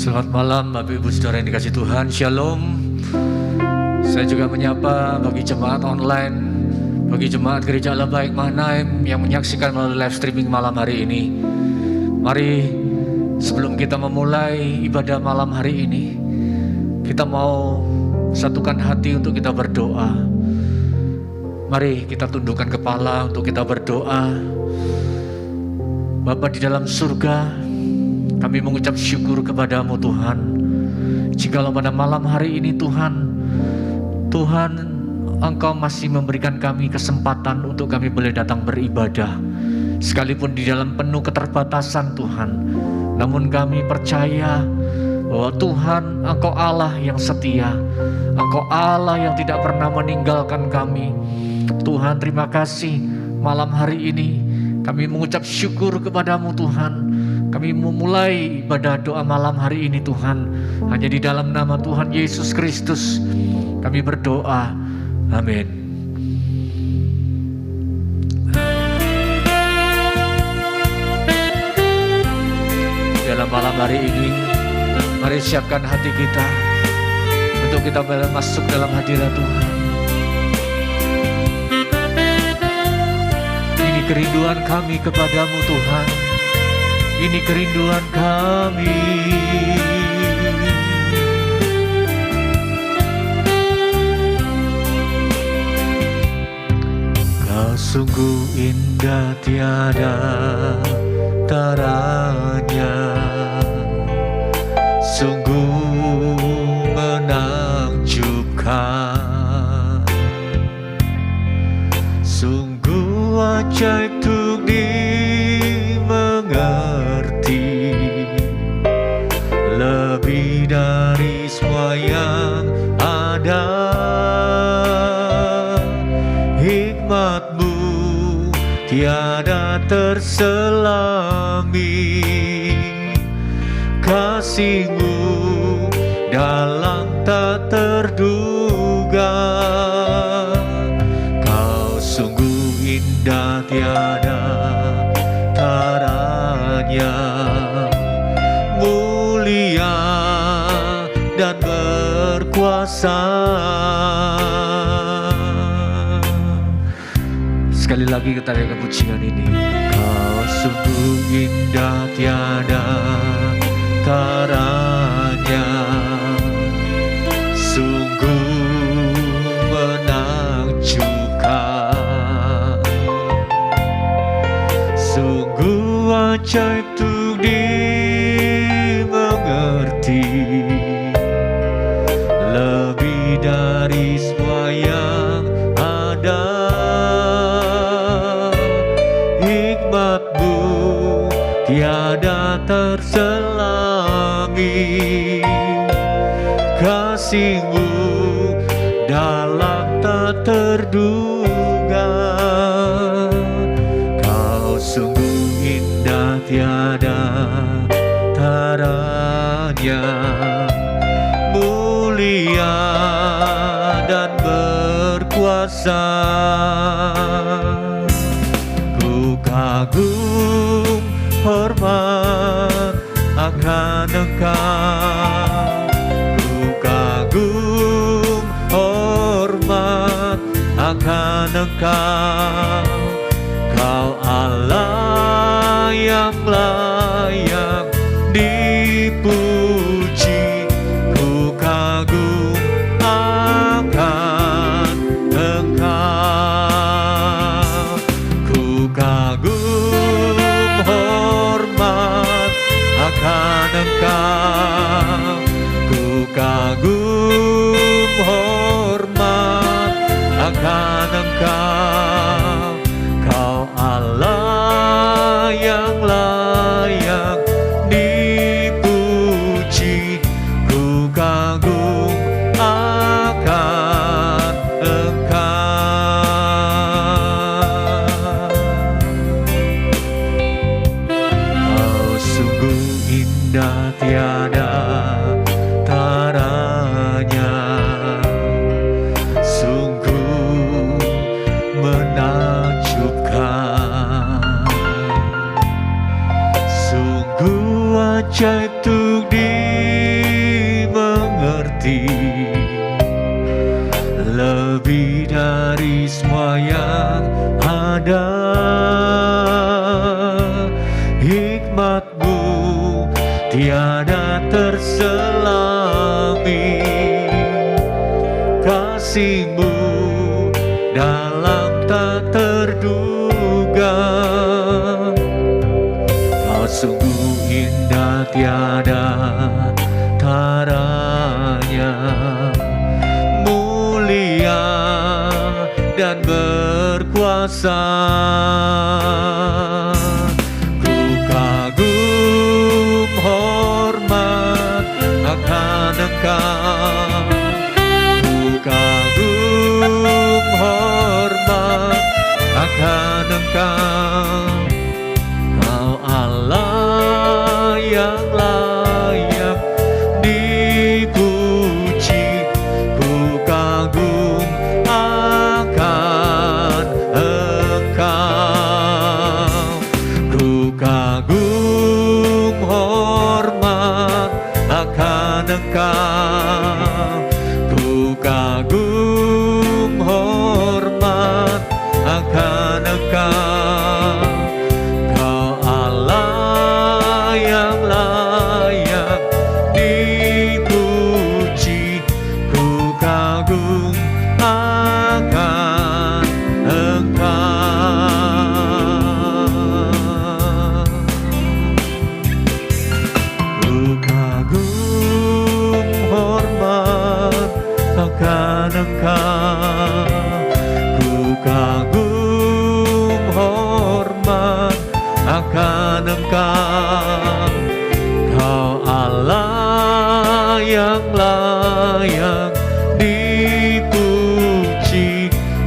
Selamat malam Bapak Ibu Saudara yang dikasihi Tuhan, Shalom. Saya juga menyapa bagi jemaat online, bagi jemaat Gereja Allah Baik Mahanaim yang menyaksikan melalui live streaming malam hari ini. Mari sebelum kita memulai ibadah malam hari ini, kita mau satukan hati untuk kita berdoa. Mari kita tundukkan kepala untuk kita berdoa. Bapa di dalam surga, kami mengucap syukur kepadamu Tuhan. Jikalau pada malam hari ini Tuhan Engkau masih memberikan kami kesempatan untuk kami boleh datang beribadah, sekalipun di dalam penuh keterbatasan Tuhan. Namun kami percaya bahwa Tuhan Engkau Allah yang setia, Engkau Allah yang tidak pernah meninggalkan kami. Tuhan, terima kasih malam hari ini kami mengucap syukur kepadamu Tuhan. Kami memulai ibadah doa malam hari ini Tuhan, hanya di dalam nama Tuhan Yesus Kristus kami berdoa, amin. Dalam malam hari ini, mari siapkan hati kita untuk kita masuk dalam hadirat Tuhan. Ini kerinduan kami kepadamu Tuhan. Ini kerinduan kami. Kau sungguh indah tiada taranya, sungguh menakjubkan, sungguh ajaib untuk dimengerti, lebih dari semua yang ada. Hikmat-Mu tiada terselami, kasih-Mu dalam tak terduga. Kau sungguh indah tiada taranya, mulia dan berkuasa. Sekali lagi kita dengar pujian ini. Kau sungguh indah tiada taranya, sungguh menakjubkan, sungguh ajaib untuk dimengerti, lebih dari semua yang ada. Hikmat-Mu tiada terselami, kasih-Mu dalam tak terduga. Kau sungguh indah tiada taranya, mulia dan berkuasa. Ku kagum hormat akan Engkau, ku kagum hormat akan Engkau. Kau Allah yang layak dipuji, ku kagum akan Engkau. Ku kagum hormat akan Engkau, ku kagum hormat akan Engkau. Kau Allah yang layak dipuji, ku kagum akan Engkau. Kau sungguh indah tiada taranya, sungguh dari semua yang ada. Hikmat-Mu tiada terselami, kasih-Mu dalam tak terduga. Kau sungguh indah tiada taranya, mulia dan berkuasa. Ku kagum hormat akan Engkau, ku kagum hormat akan Engkau. Kau Allah yang layak dipuji, ku kagum akan Engkau. Ku kagum hormat akan Engkau, ku kagum hormat akan Engkau. Kau Allah yang layak dipuji, ku kagum akan Engkau. Ku kagum hormat akan Engkau, ku kagum hormat akan Engkau. Kau Allah yang layak dipuji,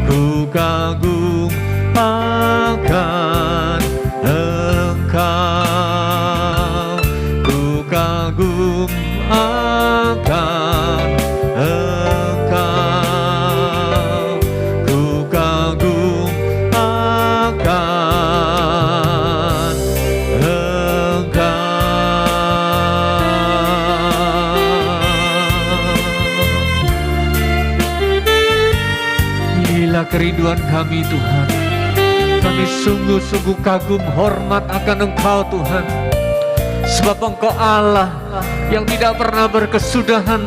ku kagum akan Engkau, ku kagum akan Engkau, ku kagum akan Engkau. Inilah kerinduan kami Tuhan. Kami sungguh-sungguh kagum hormat akan Engkau Tuhan, sebab Engkau Allah yang tidak pernah berkesudahan.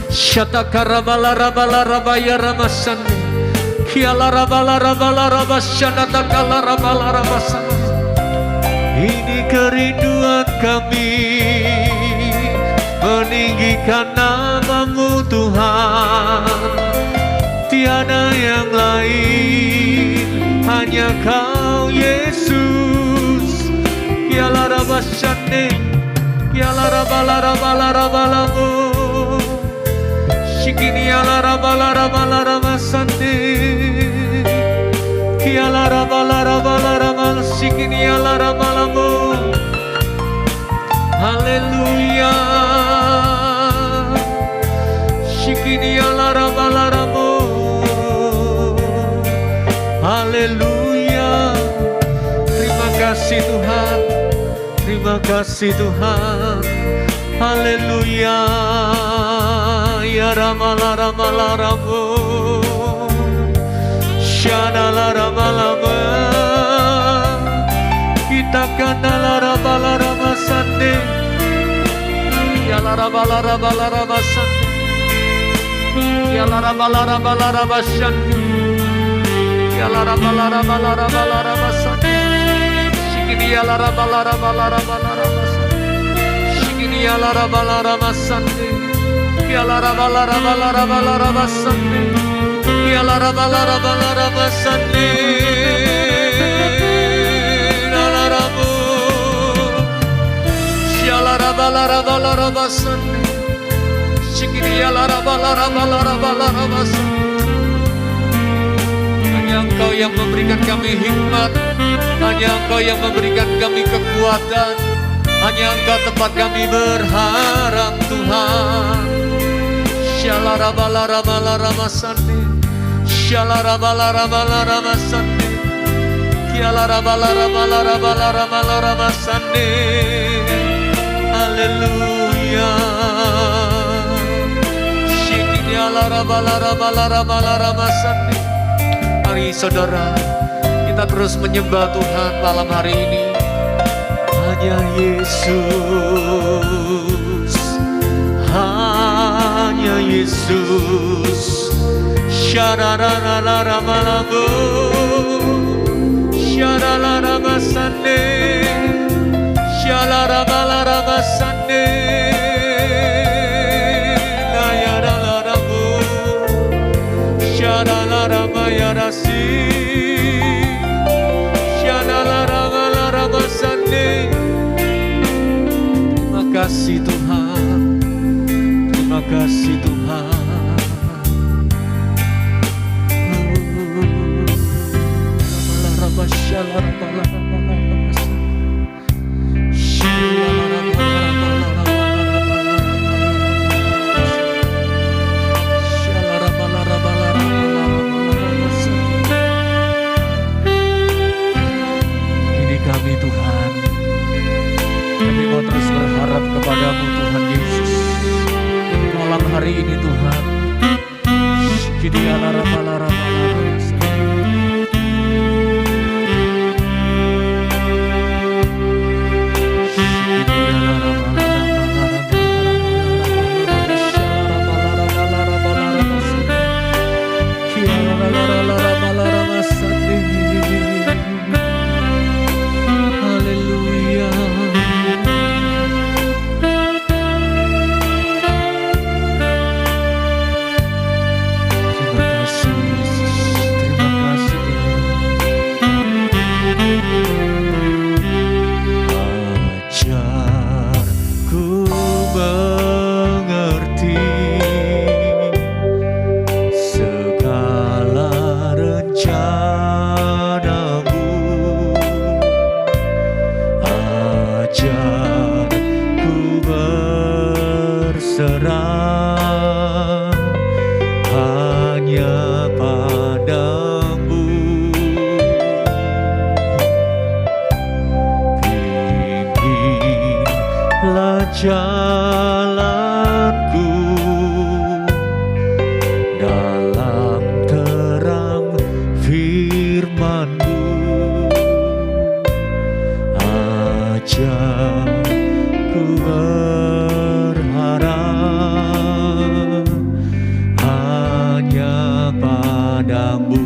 Syatakarabala rabala rabaya ramasan, kiala rabala rabala rabasyana takala rabala rabasan. Ini kerinduan kami, meninggikan nama-Mu Tuhan. Tiada yang lain, hanya Kau Yesus. Kiala rabashane, kiala rabala rabala rabalamu, shikini ala rabala rabala ramasane, kiala rabala rabala ramal, shikini ala rabalamu. Haleluya, shikini ala rabala ramu. Haleluya, terima kasih Tuhan, terima kasih Tuhan. Haleluya, ya ramala ramala ramu, syadala ramalama, kita kanala ramala ramasande, ya la ramala ramala ramasande, ya la ramala ramala ramasande. Yalara balara balara balara basane, shikini yalara balara balara balara basane, shikini yalara balara basane, yalara balara balara balara basane, yalara balara balara basane, yalara bu, yalara balara balara basane, shikini yalara balara balara balara basane. Hanya Engkau yang memberikan kami hikmat, hanya Engkau yang memberikan kami kekuatan, hanya Engkau tempat kami berharap Tuhan. Shalara balara balara masane, shalara balara balara masane, kialara balara balara balara balara masane. Haleluya, shikini alara balara balara balara masane. saudara. Kita terus menyembah Tuhan malam hari ini. Hanya Yesus, hanya Yesus. Syarararararamalamu, syarararamasane, syarararamasane, nayararamu, syarararamayarasi, syarararamasane. Terima kasih Tuhan, terima kasih Tuhan. Ini kami Tuhan, kami mau terus berharap kepadamu Tuhan Yesus. Malam hari ini Tuhan, jalanku dalam terang firman-Mu. Ajar ku berharap hanya padamu.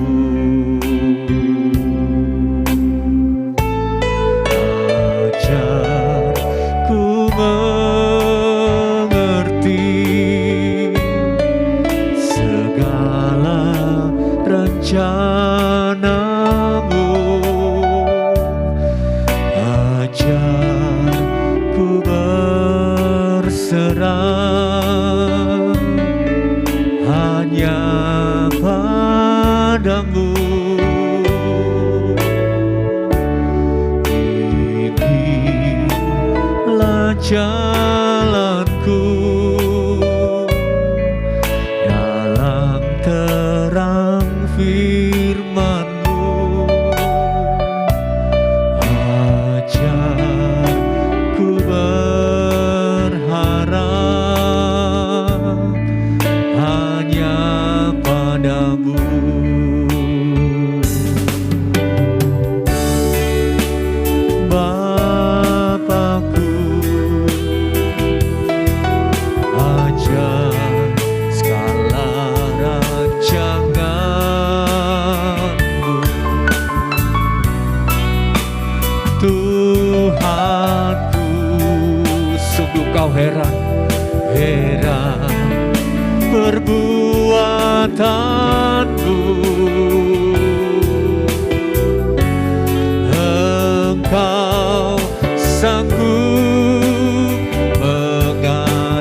Ajar ku mengerti segala rencana-Mu. Ajar ku berserah hanya padamu. Pimpinlah jalanku dalam terang firman-Mu. Ajar ku berharap hanya padamu. Bapakku, ajar segala rancangan-Mu. Tuhanku, sungguh Kau heran, heran perbuatanmu. Engkau sanggup mengadakan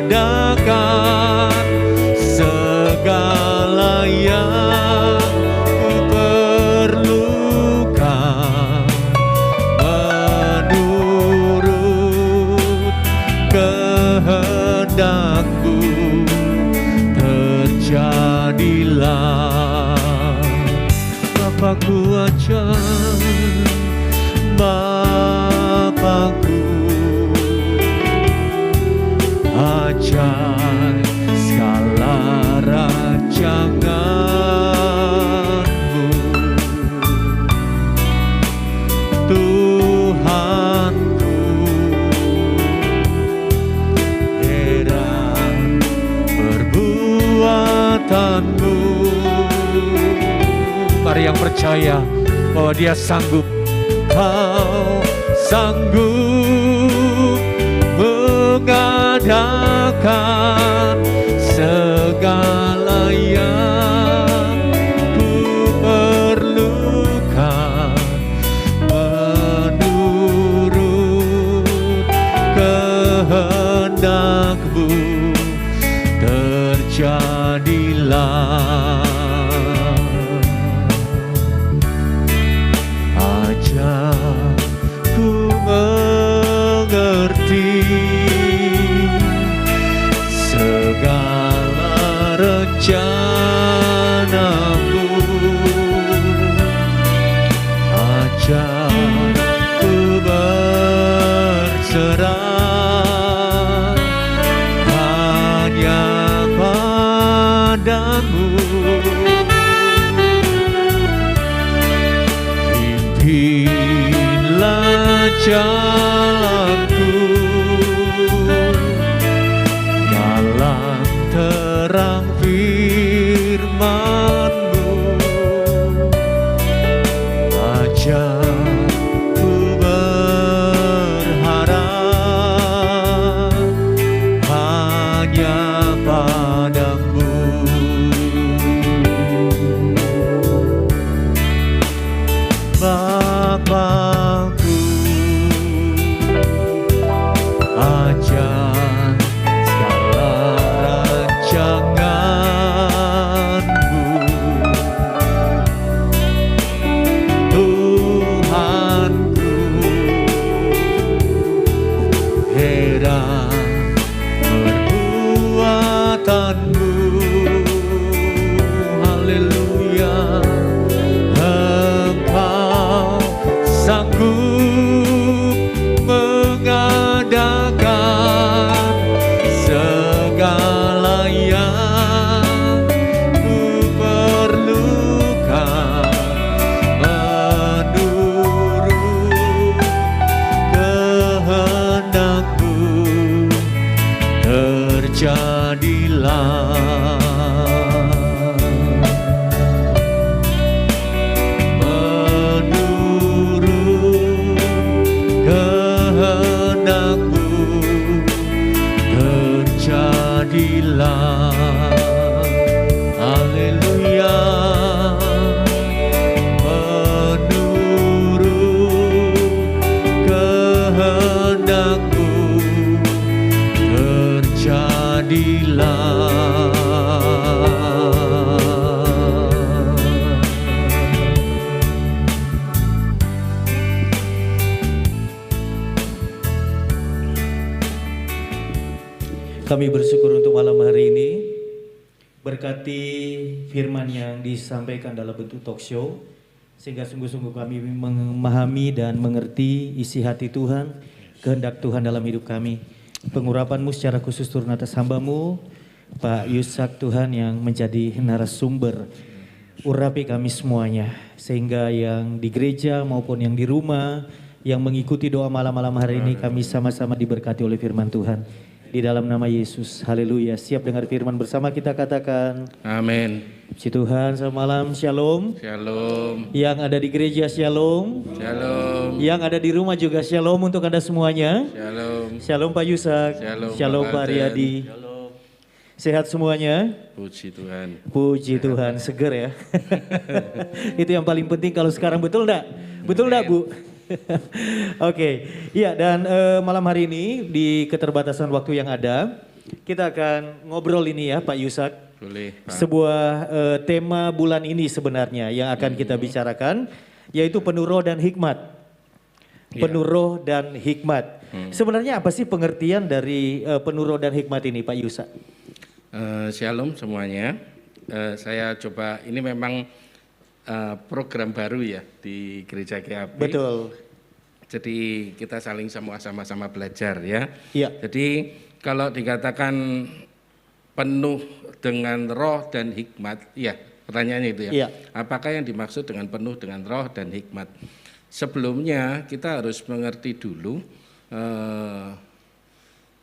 segala yang ku perlukan menurut kehendak-Mu. Terjadilah. Bapakku, ajar, Bapakku, ajar segala rancangan-Mu. yang percaya bahwa Dia sanggup. Kau sanggup mengadakan segala yang ku perlukan menurut kehendak-Mu, terjadilah. Ajarku mengerti segala rencana-Mu, ajarku berserah hanya padamu. Pimpinlah jalanku dalam terang firman-Mu, ajarku berharap hanya padamu. Bapakku, ajar segala rancangan-Mu, Tuhanku, heran perbuatan-Mu, haleluya. Sanggup mengadakan segala yang ku perlukan menurut kehendak-Mu, terjadilah. Terjadilah, haleluya. Menurut kehendak-Mu, terjadilah. Kami bersyukur untuk malam hari ini, berkati firman yang disampaikan dalam bentuk talk show, sehingga sungguh-sungguh kami memahami dan mengerti isi hati Tuhan, kehendak Tuhan dalam hidup kami. Pengurapan-Mu secara khusus turun atas hamba-Mu, Pak Yusak Tuhan, yang menjadi narasumber. Urapi kami semuanya, sehingga yang di gereja maupun yang di rumah, yang mengikuti doa malam-malam hari ini, kami sama-sama diberkati oleh firman Tuhan. Di dalam nama Yesus, haleluya. Siap dengar firman bersama, kita katakan amin. Puji Tuhan, selamat malam, shalom. Shalom. Yang ada di gereja, shalom. Shalom. Yang ada di rumah juga, shalom untuk Anda semuanya. Shalom. Shalom Pak Yusak. Shalom, Pak Pak Riyadi. Sehat semuanya? Puji Tuhan. Puji Tuhan, seger ya. Itu yang paling penting kalau sekarang, betul enggak? Betul enggak, Bu? Oke, iya, dan malam hari ini di keterbatasan waktu yang ada, kita akan ngobrol ini ya Pak Yusak. Boleh, Pak. Sebuah tema bulan ini sebenarnya yang akan kita bicarakan, yaitu penuh roh dan hikmat. Penuh roh dan hikmat. Sebenarnya apa sih pengertian dari penuh roh dan hikmat ini Pak Yusak? Shalom semuanya. Saya coba, ini memang program baru ya di Gereja GAP. Betul. Jadi kita saling sama-sama belajar ya. Iya. Jadi kalau dikatakan penuh dengan roh dan hikmat, ya pertanyaannya itu ya. Iya. Apakah yang dimaksud dengan penuh dengan roh dan hikmat? Sebelumnya kita harus mengerti dulu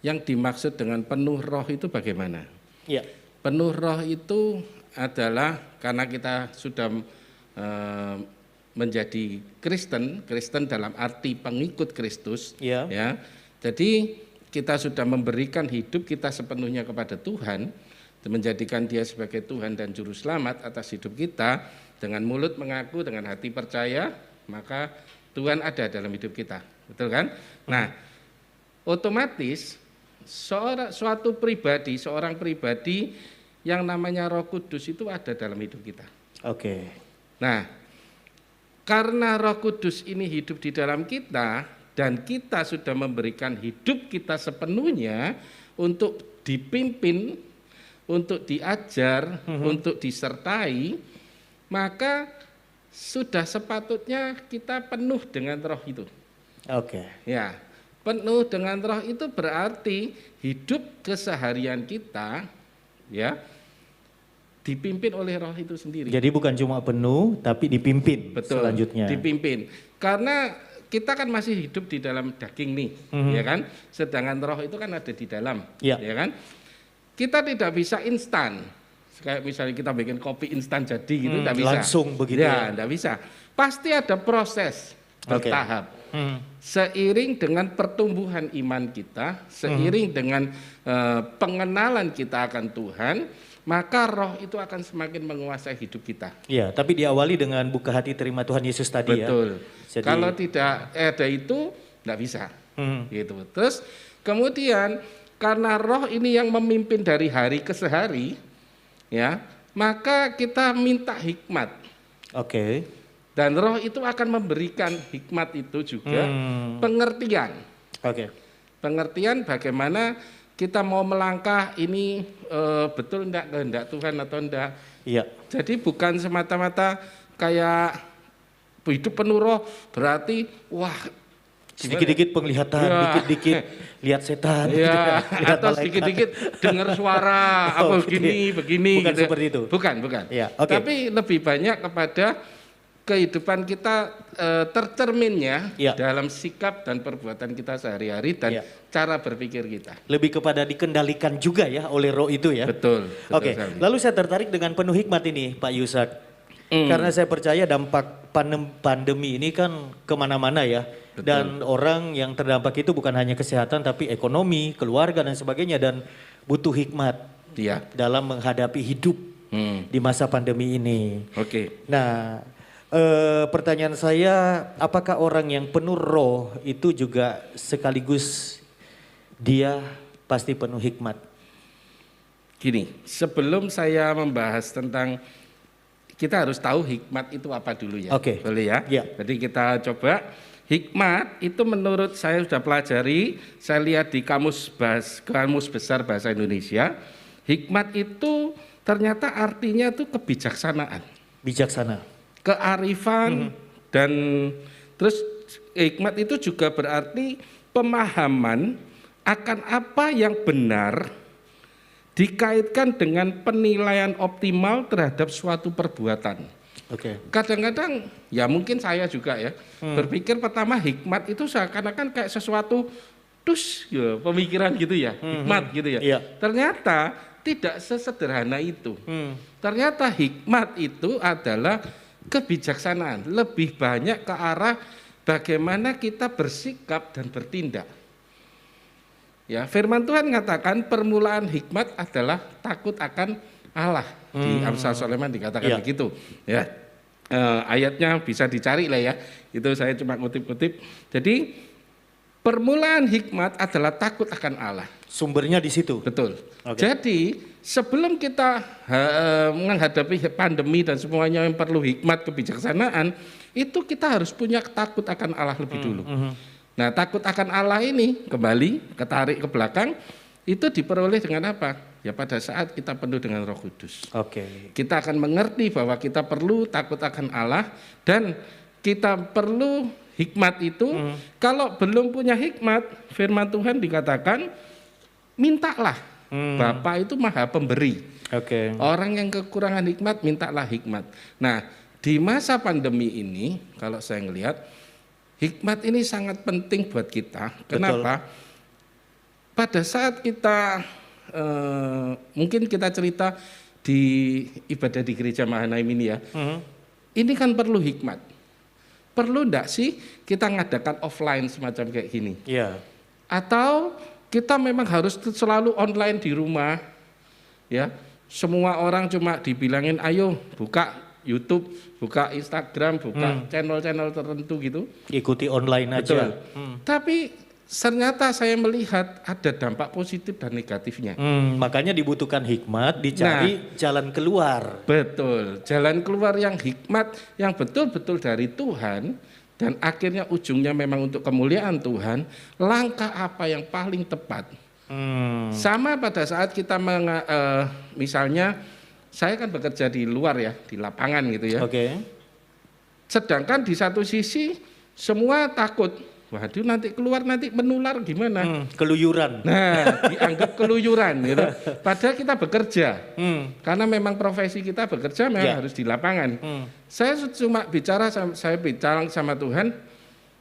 yang dimaksud dengan penuh roh itu bagaimana. Iya. Penuh roh itu adalah karena kita sudah menjadi Kristen dalam arti pengikut Kristus, Ya. ya. Jadi kita sudah memberikan hidup kita sepenuhnya kepada Tuhan, menjadikan Dia sebagai Tuhan dan Juru Selamat atas hidup kita, dengan mulut mengaku, dengan hati percaya, maka Tuhan ada dalam hidup kita, betul kan? Nah, otomatis seorang pribadi yang namanya Roh Kudus itu ada dalam hidup kita. Oke. Nah, karena Roh Kudus ini hidup di dalam kita dan kita sudah memberikan hidup kita sepenuhnya untuk dipimpin, untuk diajar, untuk disertai, maka sudah sepatutnya kita penuh dengan Roh itu. Oke. Ya, penuh dengan Roh itu berarti hidup keseharian kita, ya, dipimpin oleh Roh itu sendiri. Jadi bukan cuma penuh, tapi dipimpin. Betul, selanjutnya. dipimpin. Karena kita kan masih hidup di dalam daging nih, ya kan? Sedangkan Roh itu kan ada di dalam, Ya. ya kan? Kita tidak bisa instan. Kayak misalnya kita bikin kopi instan jadi gitu, tidak bisa. Langsung begitu ya? Tidak bisa. Pasti ada proses bertahap. Seiring dengan pertumbuhan iman kita, seiring dengan pengenalan kita akan Tuhan, maka Roh itu akan semakin menguasai hidup kita. Ya, tapi diawali dengan buka hati terima Tuhan Yesus tadi. Betul. Ya. Jadi, Kalau tidak ada itu, tidak bisa. Gitu. Terus kemudian karena Roh ini yang memimpin dari hari ke hari, ya, maka kita minta hikmat. Oke. Dan Roh itu akan memberikan hikmat itu juga pengertian. Oke. Pengertian bagaimana kita mau melangkah ini betul enggak kehendak Tuhan atau enggak. Iya. Jadi bukan semata-mata kayak hidup penuh Roh berarti wah Sedikit-dikit penglihatan, Ya. dikit-dikit lihat setan, ya, lihat atau malaikat. sedikit-sedikit dengar suara Oh, apa begini bukan gitu. seperti itu. Bukan. Ya, oke. Tapi lebih banyak kepada kehidupan kita tercerminnya Ya. dalam sikap dan perbuatan kita sehari-hari dan Ya. cara berpikir kita. Lebih kepada dikendalikan juga ya oleh Roh itu ya. Betul. Oke, sekali. lalu saya tertarik dengan penuh hikmat ini Pak Yusak. Karena saya percaya dampak pandemi ini kan kemana-mana ya. Dan orang yang terdampak itu bukan hanya kesehatan tapi ekonomi, keluarga dan sebagainya. Dan butuh hikmat Iya. dalam menghadapi hidup di masa pandemi ini. Oke. Nah, pertanyaan saya, apakah orang yang penuh Roh itu juga sekaligus dia pasti penuh hikmat? Gini, sebelum saya membahas tentang kita harus tahu hikmat itu apa dulu ya. Oke. Boleh ya? Ya. Jadi kita coba hikmat itu menurut saya sudah pelajari, saya lihat di kamus besar bahasa Indonesia, hikmat itu ternyata artinya itu kebijaksanaan, Bijaksana. kearifan dan terus hikmat itu juga berarti pemahaman akan apa yang benar dikaitkan dengan penilaian optimal terhadap suatu perbuatan. Oke. Kadang-kadang ya mungkin saya juga ya berpikir pertama hikmat itu seakan-akan kayak sesuatu ya, pemikiran gitu ya, hikmat gitu ya. Iya. Ternyata tidak sesederhana itu. Ternyata hikmat itu adalah kebijaksanaan, lebih banyak ke arah bagaimana kita bersikap dan bertindak. Ya, firman Tuhan mengatakan permulaan hikmat adalah takut akan Allah. Di Amsal Sulaiman dikatakan Iya. begitu. Ya, ayatnya bisa dicari lah ya. Itu saya cuma ngutip-ngutip. Jadi permulaan hikmat adalah takut akan Allah. Sumbernya di situ. Betul. Oke. Jadi sebelum kita menghadapi pandemi dan semuanya yang perlu hikmat kebijaksanaan, itu kita harus punya takut akan Allah lebih dulu. Nah, takut akan Allah ini kembali ketarik ke belakang itu diperoleh dengan apa? Ya pada saat kita penuh dengan Roh Kudus. Oke. Kita akan mengerti bahwa kita perlu takut akan Allah dan kita perlu hikmat itu. Kalau belum punya hikmat, firman Tuhan dikatakan mintalah. Bapa itu Maha Pemberi. Oke. Orang yang kekurangan hikmat, mintalah hikmat. Nah, di masa pandemi ini, kalau saya ngelihat, hikmat ini sangat penting buat kita. Kenapa? Pada saat kita, mungkin kita cerita di ibadah di gereja Mahanaim ini ya, ini kan perlu hikmat. Perlu enggak sih kita ngadakan offline semacam kayak gini? Iya. Atau kita memang harus selalu online di rumah, ya? Semua orang cuma dibilangin, ayo buka YouTube, buka Instagram, buka channel-channel tertentu gitu. Ikuti online Betul. aja. Tapi ternyata saya melihat ada dampak positif dan negatifnya. Makanya dibutuhkan hikmat, dicari jalan keluar. Betul, jalan keluar yang hikmat, yang betul-betul dari Tuhan, dan akhirnya ujungnya memang untuk kemuliaan Tuhan. Langkah apa yang paling tepat? Sama pada saat kita misalnya, saya kan bekerja di luar ya, di lapangan gitu ya. Oke. Sedangkan di satu sisi semua takut, waduh nanti keluar nanti menular gimana? Keluyuran. Nah, dianggap keluyuran gitu. Padahal kita bekerja. Karena memang profesi kita bekerja memang harus di lapangan. Saya cuma bicara sama Tuhan,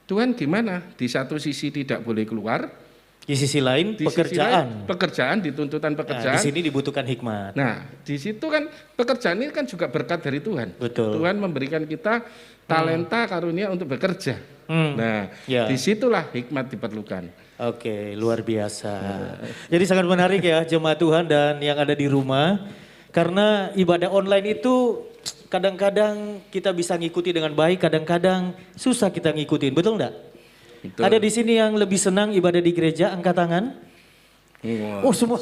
Tuhan gimana? Di satu sisi tidak boleh keluar, Di sisi lain di pekerjaan. sisi lain, pekerjaan dituntutan pekerjaan. Nah, di sini dibutuhkan hikmat. Nah, di situ kan pekerjaan ini kan juga berkat dari Tuhan. Betul. Tuhan memberikan kita talenta karunia untuk bekerja. Nah, disitulah hikmat diperlukan. Oke, luar biasa. Jadi sangat menarik ya jemaat Tuhan dan yang ada di rumah. Karena ibadah online itu kadang-kadang kita bisa ngikuti dengan baik, kadang-kadang susah kita ngikutin, betul enggak? Betul. Ada di sini yang lebih senang ibadah di gereja, angkat tangan. Oh semua.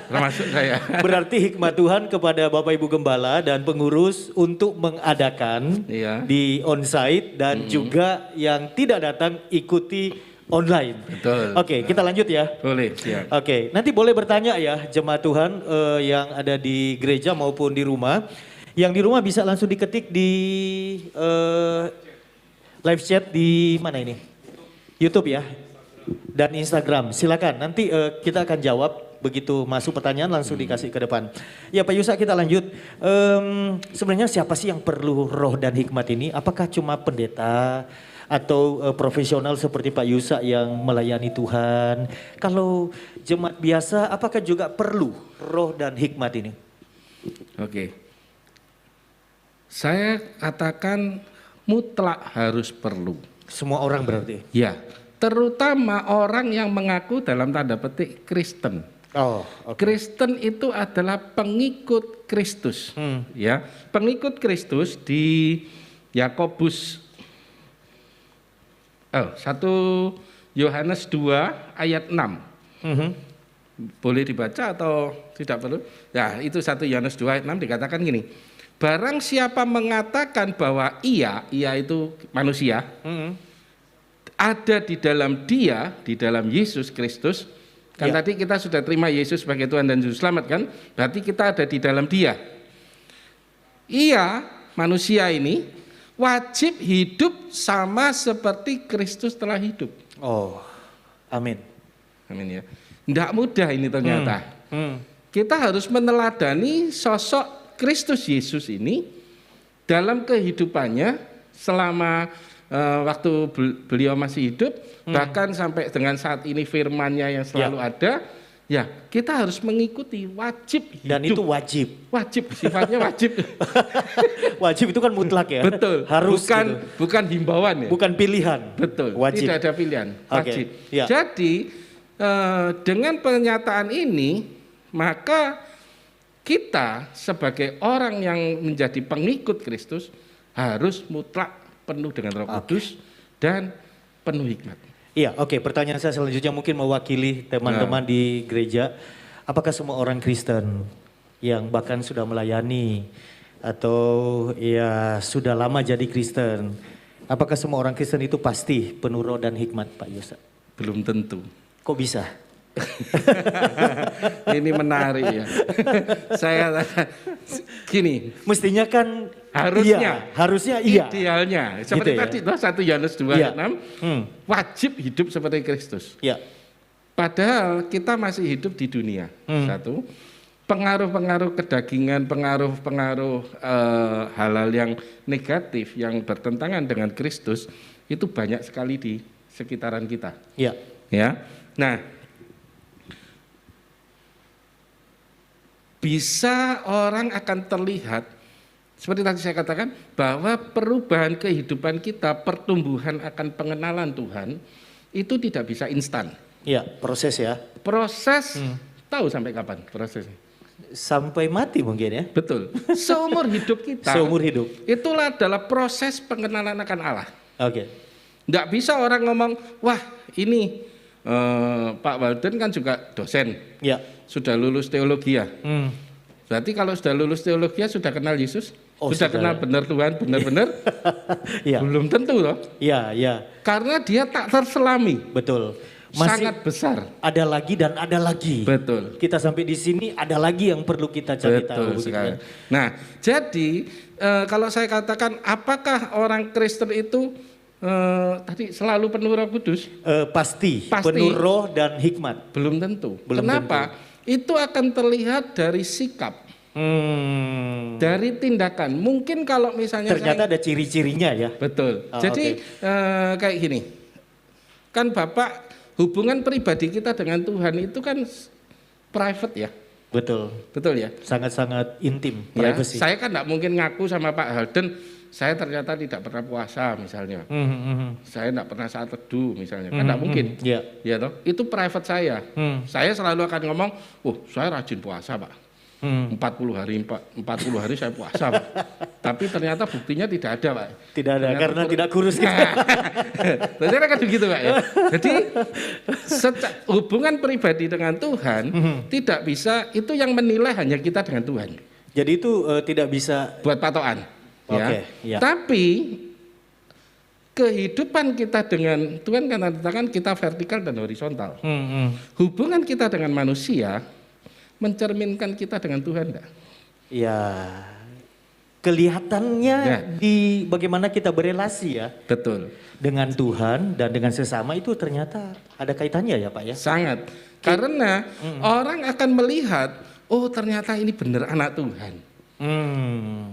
Termasuk saya. Berarti hikmat Tuhan kepada Bapak Ibu Gembala dan pengurus untuk mengadakan di onsite dan juga yang tidak datang ikuti online. Betul. Oke, kita lanjut ya. Boleh, siap. Oke, nanti boleh bertanya ya jemaat Tuhan yang ada di gereja maupun di rumah. Yang di rumah bisa langsung diketik di live chat di mana ini? YouTube ya. Dan Instagram. Silakan. Nanti kita akan jawab begitu masuk pertanyaan langsung dikasih ke depan. Ya Pak Yusa, kita lanjut. Sebenarnya siapa sih yang perlu roh dan hikmat ini? Apakah cuma pendeta atau profesional seperti Pak Yusa yang melayani Tuhan? Kalau jemaat biasa apakah juga perlu roh dan hikmat ini? Oke. Saya katakan mutlak harus perlu. Semua orang berarti? Ya, terutama orang yang mengaku dalam tanda petik Kristen. Oh, Kristen itu adalah pengikut Kristus. Ya, pengikut Kristus di Yakobus 1 Yohanes 2 ayat 6. Boleh dibaca atau tidak perlu? Ya, itu 1 Yohanes 2 ayat 6 dikatakan gini. Barang siapa mengatakan bahwa ia itu manusia, ada di dalam dia, di dalam Yesus Kristus. Kan tadi kita sudah terima Yesus sebagai Tuhan dan Juru Selamat kan? Berarti kita ada di dalam dia. Ia, manusia ini, wajib hidup sama seperti Kristus telah hidup. Oh, amin. Amin ya. Tidak mudah ini ternyata. Kita harus meneladani sosok Kristus Yesus ini dalam kehidupannya selama waktu beliau masih hidup, bahkan sampai dengan saat ini firman-Nya yang selalu ada, ya kita harus mengikuti, wajib hidup. Dan itu wajib. Wajib, sifatnya wajib. Wajib itu kan mutlak ya. Betul. Harus. Bukan himbauan ya. Bukan pilihan. Betul. Wajib. Tidak ada pilihan. Wajib. Ya. Jadi dengan pernyataan ini, maka kita sebagai orang yang menjadi pengikut Kristus harus mutlak penuh dengan Roh Kudus dan penuh hikmat. Iya, oke. Pertanyaan saya selanjutnya mungkin mewakili teman-teman di gereja. Apakah semua orang Kristen yang bahkan sudah melayani atau ya sudah lama jadi Kristen, apakah semua orang Kristen itu pasti penuh roh dan hikmat, Pak Yusa? Belum tentu. Kok bisa? Ini menarik ya. Saya gini. Mestinya kan harusnya iya. Idealnya gitu seperti ya? tadi 1 Yohanes 2 ayat 6 wajib hidup seperti Kristus. Ya. Padahal kita masih hidup di dunia. Satu, pengaruh-pengaruh kedagingan, pengaruh-pengaruh hal-hal yang negatif yang bertentangan dengan Kristus itu banyak sekali di sekitaran kita. Ya. Ya. Nah, bisa orang akan terlihat seperti tadi saya katakan bahwa perubahan kehidupan kita, pertumbuhan akan pengenalan Tuhan itu tidak bisa instan. Ya, proses ya. Proses tahu sampai kapan prosesnya? Sampai mati mungkin ya. Betul. Seumur hidup kita. Seumur hidup. Itulah adalah proses pengenalan akan Allah. Oke. Nggak bisa orang ngomong, wah ini Pak Walden kan juga dosen. Ya. Sudah lulus teologi ya. Berarti kalau sudah lulus teologi sudah kenal Yesus? Oh, sudah kenal benar Tuhan, benar-benar? Ya. Belum tentu loh. Ya, ya. Karena dia tak terselami. Betul. Masih sangat besar. Ada lagi dan ada lagi. Betul. Kita sampai di sini ada lagi yang perlu kita cari tahu. Betul sekali. Nah, jadi kalau saya katakan apakah orang Kristen itu tadi selalu penuh Roh Kudus? Pasti. Penuh roh dan hikmat. Belum tentu. Belum Kenapa? Itu akan terlihat dari sikap. Dari tindakan. Mungkin kalau misalnya ternyata ada ciri-cirinya ya. Betul. Jadi kayak gini. Kan Bapak hubungan pribadi kita dengan Tuhan itu kan private ya. Betul. Betul ya. Sangat-sangat intim. Ya, Privacy. saya kan tidak mungkin ngaku sama Pak Halden. Saya ternyata tidak pernah puasa misalnya. Saya tidak pernah saat teduh misalnya. Kan tidak mungkin. Ya. Ya toh. Itu private saya. Saya selalu akan ngomong, saya rajin puasa Pak. 40 hari saya puasa Pak. Tapi ternyata buktinya tidak ada Pak. Tidak ada ternyata karena tidak kurus kita. Ternyata kan begitu Pak ya. Jadi hubungan pribadi dengan Tuhan tidak bisa, itu yang menilai hanya kita dengan Tuhan. Jadi itu tidak bisa buat patokan. Ya. Ya. Tapi kehidupan kita dengan Tuhan kan katakan kita vertikal dan horizontal. Hubungan kita dengan manusia mencerminkan kita dengan Tuhan enggak? Ya, kelihatannya di bagaimana kita berelasi ya. Betul. Dengan Tuhan dan dengan sesama itu ternyata ada kaitannya ya Pak ya? Sangat. Karena orang akan melihat, oh ternyata ini benar anak Tuhan.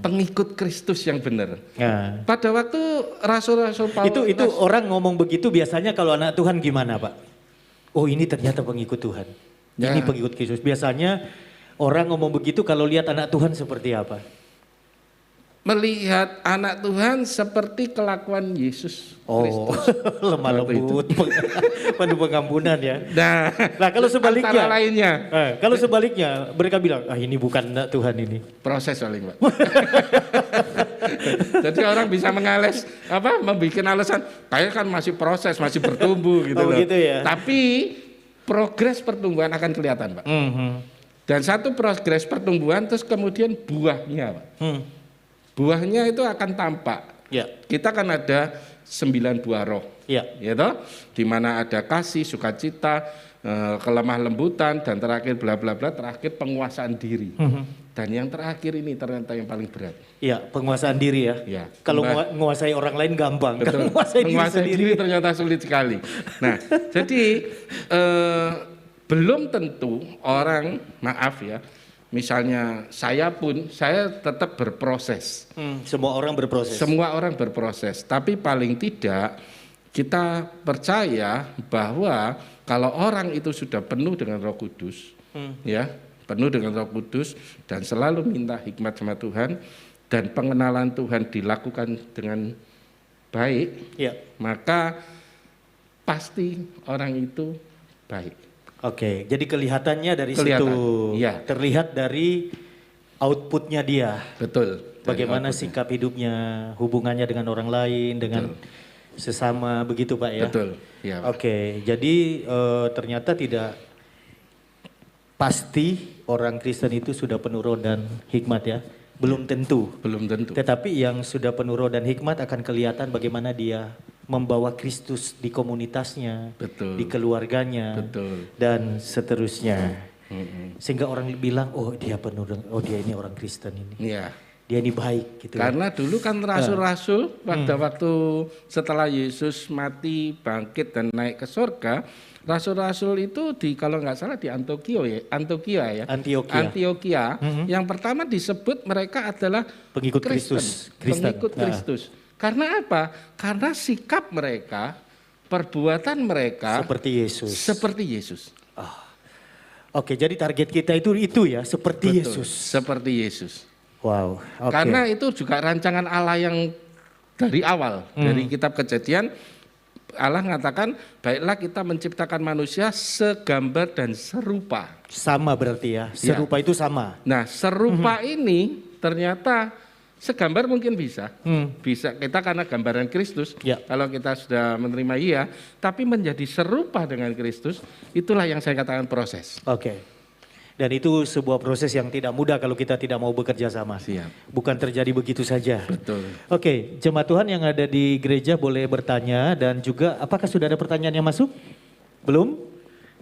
Pengikut Kristus yang benar. Ya. Pada waktu Rasul-Rasul Paulus itu orang ngomong begitu biasanya kalau anak Tuhan gimana Pak? Oh ini ternyata pengikut Tuhan. Ya. Ini pengikut Kristus. Biasanya orang ngomong begitu kalau lihat anak Tuhan seperti apa? Melihat anak Tuhan seperti kelakuan Yesus Kristus. Lemah lembut, penuh pengampunan ya. Nah kalau sebaliknya, antara lainnya. Kalau sebaliknya, mereka bilang, ini bukan anak Tuhan ini. Proses paling Pak. Jadi orang bisa membuat alasan, kayak kan masih proses, masih bertumbuh gitu loh. Gitu ya. Tapi progres pertumbuhan akan kelihatan Pak. Dan satu progres pertumbuhan terus kemudian buahnya Pak. Buahnya itu akan tampak. Ya. Kita kan ada 9 buah roh. Ya. Ya toh? Di mana ada kasih, sukacita, kelemah lembutan dan terakhir bla bla bla, terakhir penguasaan diri. Dan yang terakhir ini ternyata yang paling berat. Iya, penguasaan diri ya. Ya. Kalau menguasai orang lain gampang. Betul. Menguasai diri ternyata sulit sekali. Nah, jadi belum tentu orang, maaf ya, misalnya saya tetap berproses. Semua orang berproses. Semua orang berproses. Tapi paling tidak kita percaya bahwa kalau orang itu sudah penuh dengan Roh Kudus, ya, penuh dengan Roh Kudus dan selalu minta hikmat sama Tuhan dan pengenalan Tuhan dilakukan dengan baik, ya, maka pasti orang itu baik. Oke, jadi kelihatannya dari situ, ya. Terlihat dari outputnya dia. Betul. Bagaimana sikap hidupnya, hubungannya dengan orang lain, dengan sesama, begitu Pak ya? Betul. Ya, Pak. Oke, jadi ternyata tidak pasti orang Kristen itu sudah penuh roh dan hikmat ya? Belum tentu. Belum tentu. Tetapi yang sudah penuh roh dan hikmat akan kelihatan bagaimana dia membawa Kristus di komunitasnya, betul, di keluarganya, betul, dan seterusnya. Sehingga orang bilang, oh dia penuh, oh dia ini orang Kristen ini. Iya. Dia ini baik gitu. Karena dulu kan rasul-rasul waktu setelah Yesus mati, bangkit dan naik ke surga, rasul-rasul itu kalau nggak salah di Antioquia. Yang pertama disebut mereka adalah pengikut Kristus. Pengikut Kristus. Karena apa? Karena sikap mereka, perbuatan mereka seperti Yesus. Seperti Yesus. Oke, jadi target kita itu ya, seperti Yesus. Seperti Yesus. Wow, oke. Karena itu juga rancangan Allah yang dari awal, dari kitab Kejadian, Allah mengatakan, baiklah kita menciptakan manusia segambar dan serupa. Sama berarti ya, serupa itu sama. Nah, serupa ini ternyata segambar mungkin bisa. Bisa kita karena gambaran Kristus. Ya. Kalau kita sudah menerima iya, tapi menjadi serupa dengan Kristus, itulah yang saya katakan proses. Oke. Dan itu sebuah proses yang tidak mudah kalau kita tidak mau bekerja sama. Siap. Bukan terjadi begitu saja. Betul. Oke, jemaat Tuhan yang ada di gereja boleh bertanya dan juga apakah sudah ada pertanyaan yang masuk? Belum?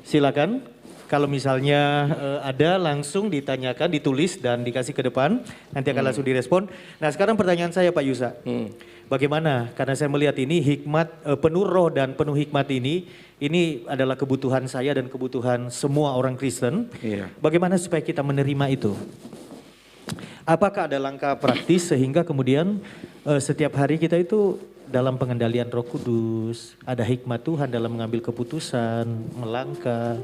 Silakan. Kalau misalnya ada langsung ditanyakan, ditulis dan dikasih ke depan, nanti akan langsung direspon. Nah sekarang pertanyaan saya Pak Yusa, bagaimana? Karena saya melihat ini hikmat, penuh roh dan penuh hikmat ini adalah kebutuhan saya dan kebutuhan semua orang Kristen. Iya. Bagaimana supaya kita menerima itu? Apakah ada langkah praktis sehingga kemudian setiap hari kita itu dalam pengendalian Roh Kudus, ada hikmat Tuhan dalam mengambil keputusan, melangkah.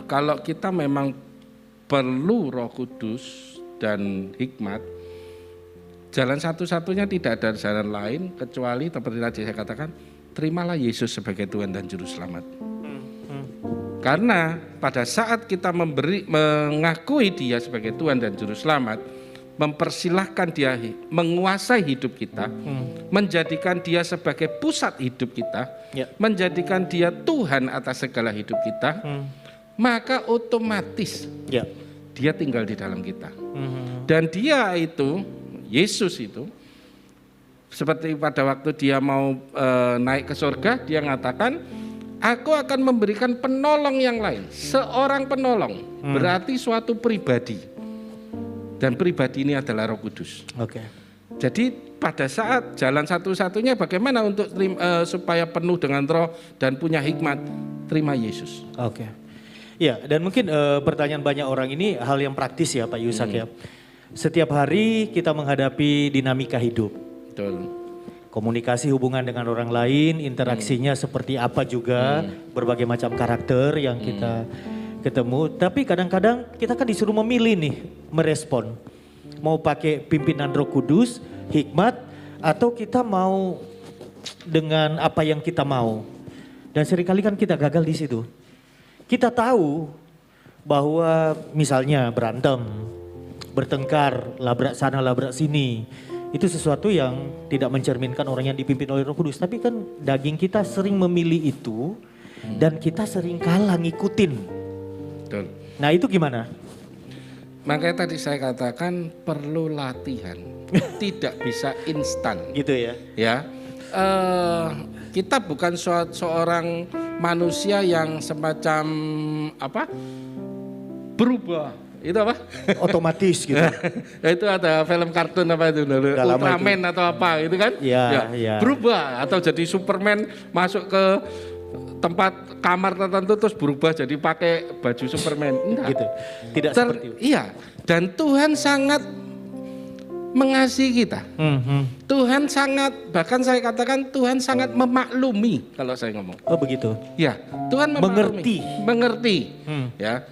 Kalau kita memang perlu Roh Kudus dan hikmat, jalan satu-satunya tidak ada jalan lain kecuali seperti tadi saya katakan, terimalah Yesus sebagai Tuhan dan Juru Selamat. Karena pada saat kita mengakui Dia sebagai Tuhan dan Juru Selamat, mempersilahkan Dia menguasai hidup kita, menjadikan Dia sebagai pusat hidup kita, menjadikan Dia Tuhan atas segala hidup kita, maka otomatis Dia tinggal di dalam kita. Dan Dia itu, Yesus itu, seperti pada waktu Dia mau naik ke surga, Dia mengatakan, aku akan memberikan penolong yang lain, seorang penolong, berarti suatu pribadi. Dan pribadi ini adalah Roh Kudus. Oke. Jadi pada saat jalan satu-satunya bagaimana untuk supaya penuh dengan Roh dan punya hikmat, terima Yesus. Oke. Ya, dan mungkin pertanyaan banyak orang ini hal yang praktis ya Pak Yusak ya. Setiap hari kita menghadapi dinamika hidup. Betul. Komunikasi hubungan dengan orang lain, interaksinya seperti apa juga, berbagai macam karakter yang kita ketemu. Tapi kadang-kadang kita kan disuruh memilih nih, merespon. Mau pakai pimpinan Roh Kudus, hikmat, atau kita mau dengan apa yang kita mau. Dan seringkali kan kita gagal di situ. Kita tahu bahwa misalnya berantem, bertengkar, labrak sana, labrak sini. Itu sesuatu yang tidak mencerminkan orang yang dipimpin oleh Roh Kudus. Tapi kan daging kita sering memilih itu dan kita sering kalah ngikutin. Betul. Nah itu gimana? Makanya tadi saya katakan perlu latihan, tidak bisa instan. Gitu ya? Ya, kita bukan seorang manusia yang semacam berubah. Itu apa? Otomatis gitu. Itu ada film kartun apa itu dulu, Ultraman atau apa gitu kan? Ya. Berubah atau jadi Superman masuk ke tempat kamar tertentu terus berubah jadi pakai baju Superman. Enggak. Gitu. Tidak seperti itu. Iya, dan Tuhan sangat mengasihi kita. Tuhan sangat, bahkan saya katakan Tuhan sangat memaklumi kalau saya ngomong. Oh begitu. Ya, Tuhan memaklumi. Mengerti. Ya.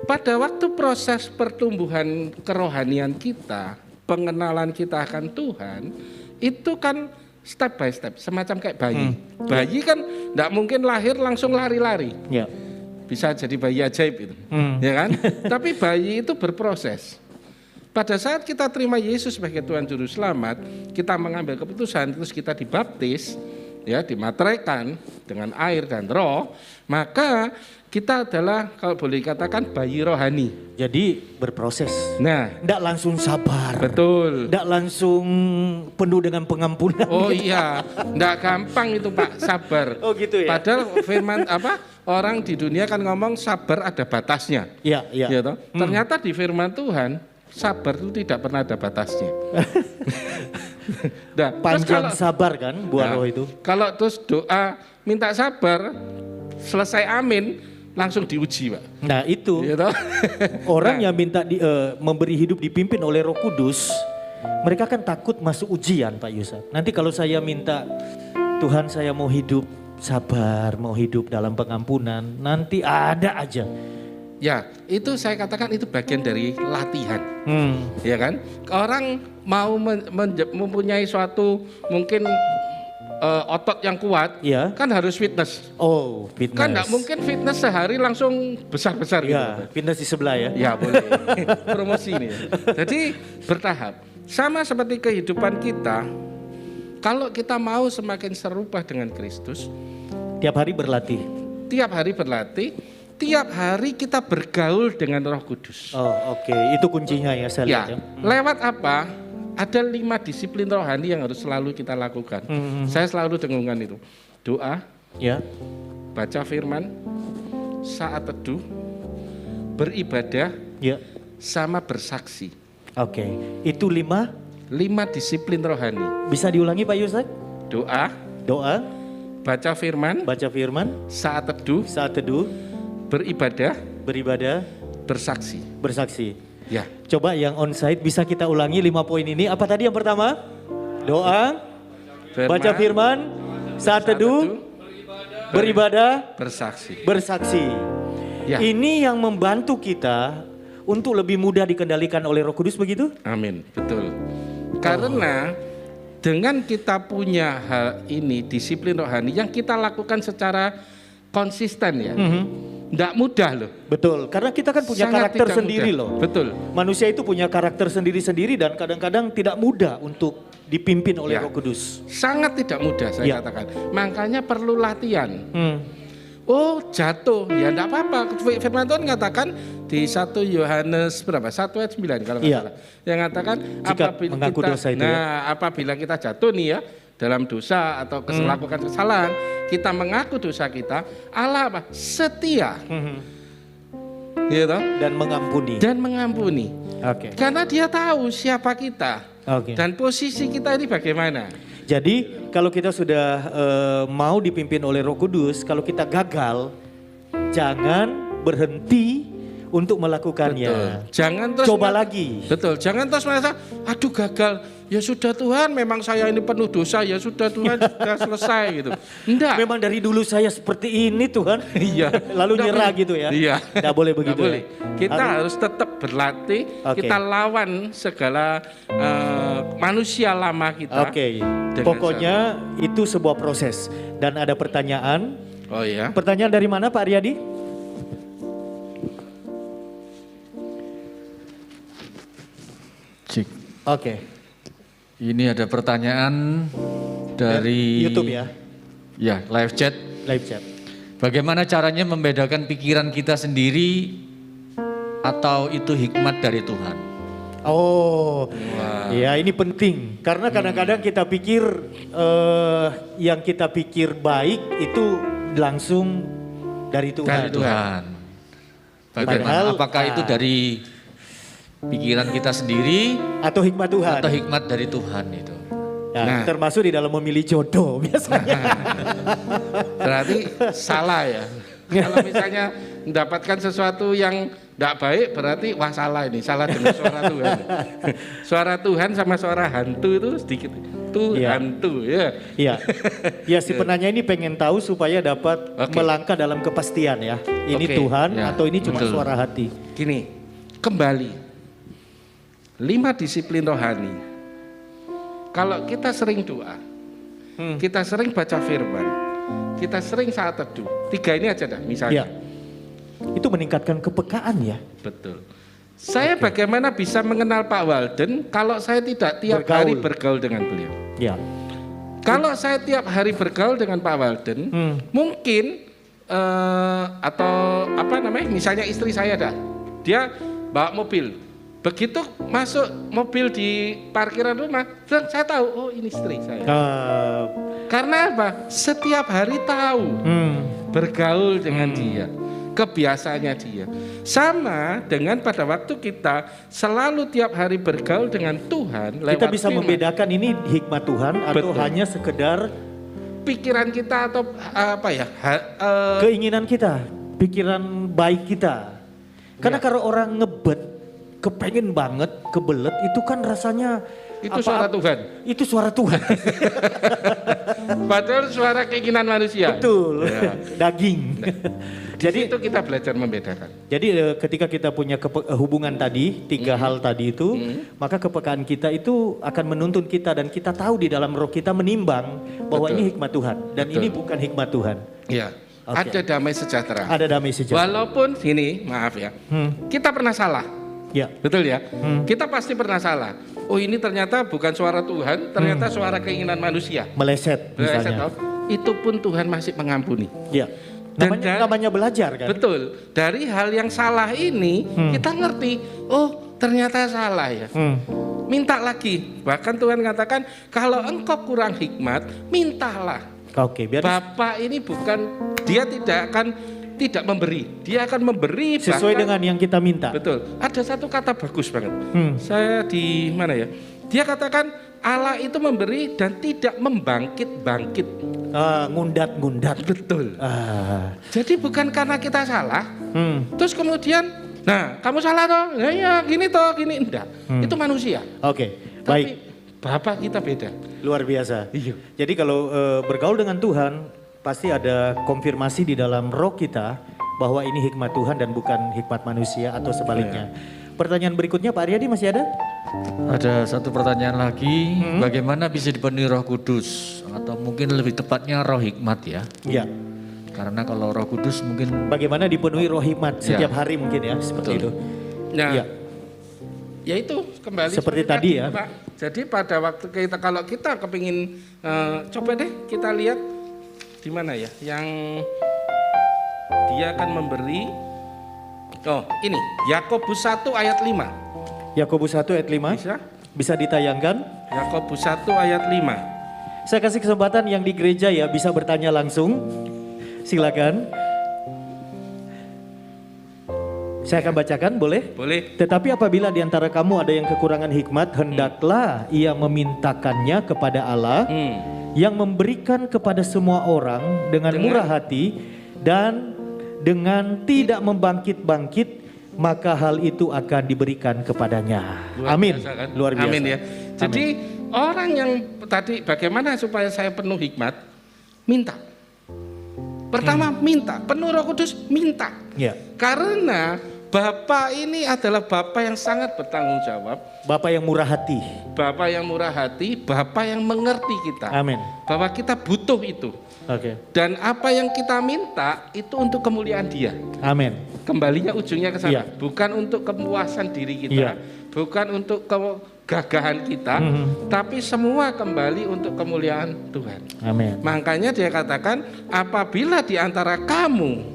Pada waktu proses pertumbuhan kerohanian kita, pengenalan kita akan Tuhan, itu kan step by step, semacam kayak bayi. Bayi kan enggak mungkin lahir langsung lari-lari. Ya. Bisa jadi bayi ajaib itu. Ya kan? Tapi bayi itu berproses. Pada saat kita terima Yesus sebagai Tuhan Juru Selamat, kita mengambil keputusan, terus kita dibaptis, ya, dimateraikan dengan air dan roh, maka kita adalah kalau boleh dikatakan bayi rohani. Jadi berproses. Nah, enggak langsung sabar. Betul. Enggak langsung penuh dengan pengampunan. Oh iya, enggak gampang itu Pak, sabar. Oh gitu ya. Padahal firman orang di dunia kan ngomong sabar ada batasnya. Iya. Ya, toh? Ternyata di firman Tuhan sabar itu tidak pernah ada batasnya. Nah, panjang sabar kan buah roh itu. Kalau terus doa minta sabar, selesai amin, langsung diuji Pak. Nah itu Ya, toh? orang yang minta memberi hidup dipimpin oleh Roh Kudus, mereka kan takut masuk ujian Pak Yusuf. Nanti kalau saya minta Tuhan saya mau hidup sabar, mau hidup dalam pengampunan, nanti ada aja Ya, itu saya katakan itu bagian dari latihan, ya kan? Orang mau mempunyai suatu mungkin otot yang kuat, Ya. kan harus fitness. Oh, fitness. Kan nggak mungkin fitness sehari langsung besar-besar gitu. Ya, fitness di sebelah ya. Ya boleh, promosi ini. Jadi bertahap. Sama seperti kehidupan kita, kalau kita mau semakin serupa dengan Kristus, Tiap hari berlatih. tiap hari berlatih, tiap hari kita bergaul dengan Roh Kudus. Oh, oke. Itu kuncinya ya saya lihat Ya, ya. lewat apa? Ada 5 disiplin rohani yang harus selalu kita lakukan. Saya selalu dengungkan itu. Doa, Ya. baca firman, saat teduh, beribadah, Ya. sama bersaksi. Oke. Itu 5 5 disiplin rohani. bisa diulangi Pak Yusak? Doa, Doa, baca firman, baca firman, saat teduh, saat teduh, beribadah, beribadah, bersaksi. bersaksi. Ya, Coba yang onsite bisa kita ulangi 5 poin ini. Apa tadi yang pertama? Doa, baca firman, saat teduh, beribadah, bersaksi. bersaksi. Ya. Ini yang membantu kita untuk lebih mudah dikendalikan oleh Roh Kudus begitu? Amin, betul. Karena dengan kita punya hal ini, disiplin rohani yang kita lakukan secara konsisten ya, nggak mudah loh. Betul, karena kita kan punya Sangat karakter tidak sendiri mudah. loh. Betul. Manusia itu punya karakter sendiri-sendiri dan kadang-kadang tidak mudah untuk dipimpin oleh Ya. Roh Kudus. Sangat tidak mudah saya Ya. katakan. Makanya perlu latihan. Hmm. Oh jatuh, ya enggak apa-apa. Firman Tuhan katakan di 1 Yohanes berapa? 1 ayat 9 kalau nggak Iya. salah. Yang katakan Jika mengaku dosa itu ya. apabila kita jatuh nih ya dalam dosa atau melakukan kesalahan, kita mengaku dosa kita, Allah apa? Setia. Gitu. Dan mengampuni. Dan mengampuni. Oke. Karena dia tahu siapa kita Oke. dan posisi kita ini bagaimana. Jadi kalau kita sudah mau dipimpin oleh Roh Kudus, kalau kita gagal, jangan berhenti untuk melakukannya. Betul. Jangan terus Coba lagi. Betul. Jangan terus merasa, aduh gagal. Ya sudah Tuhan, memang saya ini penuh dosa. Ya sudah Tuhan, sudah selesai gitu. Enggak. Memang dari dulu saya seperti ini Tuhan. Iya. Lalu Nggak nyerah boleh. gitu ya. Iya. Nggak boleh begitu. Nggak boleh. ya. Kita harus tetap berlatih. Oke. Kita lawan segala manusia lama kita. Oke. Dengan Pokoknya itu sebuah proses. Dan ada pertanyaan. Oh ya. Pertanyaan dari mana Pak Riyadi? Cik. Oke. Ini ada pertanyaan dari YouTube ya. Ya, live chat. Live chat. Bagaimana caranya membedakan pikiran kita sendiri atau itu hikmat dari Tuhan? Oh, ya ini penting karena kadang-kadang kita pikir yang kita pikir baik itu langsung dari Tuhan. Dari Tuhan. Bagaimana? Padahal, Apakah itu dari pikiran kita sendiri Atau hikmat Tuhan. atau hikmat dari Tuhan itu? Ya, Nah. termasuk di dalam memilih jodoh biasanya. Berarti salah ya. Kalau misalnya mendapatkan sesuatu yang tidak baik, berarti wah salah ini, salah dengan suara Tuhan. Suara Tuhan sama suara hantu itu sedikit. Itu Iya. hantu ya. Iya. Ya si penanya ini pengen tahu supaya dapat Oke. melangkah dalam kepastian ya. Ini Oke. Tuhan Ya, atau ini cuma betul. suara hati. Gini, kembali 5 disiplin rohani. Kalau kita sering doa, kita sering baca firman, kita sering saat teduh. 3 ini aja dah misalnya. Ya. Itu meningkatkan kepekaan ya. Betul. Saya bagaimana bisa mengenal Pak Walden kalau saya tidak tiap hari bergaul dengan beliau? Ya. Kalau saya tiap hari bergaul dengan Pak Walden, mungkin atau apa namanya, misalnya istri saya dah, dia bawa mobil, begitu masuk mobil di parkiran rumah, saya tahu, oh ini istri saya. Karena apa? Setiap hari tahu bergaul dengan dia, kebiasaannya dia. Sama dengan pada waktu kita selalu tiap hari bergaul dengan Tuhan. Kita lewat bisa firman. membedakan ini hikmat Tuhan atau Betul. hanya sekedar Pikiran kita atau apa ya? keinginan kita, pikiran baik kita. Karena Ya. kalau orang ngebet kepengen banget, kebelet, itu kan rasanya Itu suara Tuhan. Itu suara Tuhan. Padahal suara keinginan manusia. Betul. Ya. Daging. Jadi itu kita belajar membedakan. Jadi ketika kita punya hubungan tadi, tiga hal tadi itu, maka kepekaan kita itu akan menuntun kita dan kita tahu di dalam roh kita menimbang bahwa Betul. ini hikmat Tuhan dan Betul. ini bukan hikmat Tuhan. Iya. Oke. Ada damai sejahtera. Ada damai sejahtera. Walaupun ini, maaf ya, kita pernah salah. Ya. Betul ya? Kita pasti pernah salah. Oh ini ternyata bukan suara Tuhan, ternyata suara keinginan manusia. Meleset Saya misalnya. tahu, itu pun Tuhan masih mengampuni. Ya. Dan Namanya belajar kan? Betul. Dari hal yang salah ini kita ngerti, oh ternyata salah ya. Minta lagi. Bahkan Tuhan katakan kalau engkau kurang hikmat, mintalah. Oke, biar Bapak ini bukan, dia tidak memberi, dia akan memberi sesuai bahkan, dengan yang kita minta. betul. Ada satu kata bagus banget. Saya di mana ya? Dia katakan Allah itu memberi dan tidak membangkit-bangkit. Ngundat-ngundat. Betul. Jadi Jadi bukan karena kita salah, terus kemudian, nah kamu salah toh, ya gini toh, gini enggak. Itu manusia. Oke, Tapi baik. Bapak kita beda. Luar biasa. Iya. Jadi kalau bergaul dengan Tuhan, pasti ada konfirmasi di dalam roh kita bahwa ini hikmat Tuhan dan bukan hikmat manusia atau sebaliknya. Pertanyaan berikutnya Pak Aryadi masih ada? Ada satu pertanyaan lagi, bagaimana bisa dipenuhi Roh Kudus atau mungkin lebih tepatnya Roh Hikmat ya? Iya. Karena kalau Roh Kudus mungkin Bagaimana dipenuhi roh hikmat setiap hari mungkin ya, seperti itu. Nah, Iya. ya itu kembali Seperti tadi ya. Pak. Jadi pada waktu kita, kalau kita kepingin, coba deh kita lihat di mana ya, yang dia akan memberi. Oh ini Yakobus 1 ayat 5. Yakobus 1 ayat 5. Bisa? Bisa ditayangkan? Yakobus 1 ayat 5. Saya kasih kesempatan yang di gereja ya bisa bertanya langsung. Silakan. Saya akan bacakan, boleh? Boleh. Tetapi apabila di antara kamu ada yang kekurangan hikmat, hendaklah ia memintakannya kepada Allah yang memberikan kepada semua orang dengan murah hati dan dengan tidak membangkit-bangkit, maka hal itu akan diberikan kepadanya. Luar Amin. biasa, kan? Luar biasa. Amin ya. Jadi orang yang tadi bagaimana supaya saya penuh hikmat? Minta. Pertama minta, penuh Roh Kudus minta. Ya. Karena Bapak ini adalah Bapak yang sangat bertanggung jawab, Bapak yang murah hati. Bapak yang murah hati, Bapak yang mengerti kita. Amin. Bahwa kita butuh itu. Oke. Dan apa yang kita minta itu untuk kemuliaan Dia. Amin. Kembalinya ujungnya ke sana, Iya. bukan untuk kepuasan diri kita, Iya. bukan untuk kegagahan kita, tapi semua kembali untuk kemuliaan Tuhan. Amin. Makanya dia katakan, apabila di antara kamu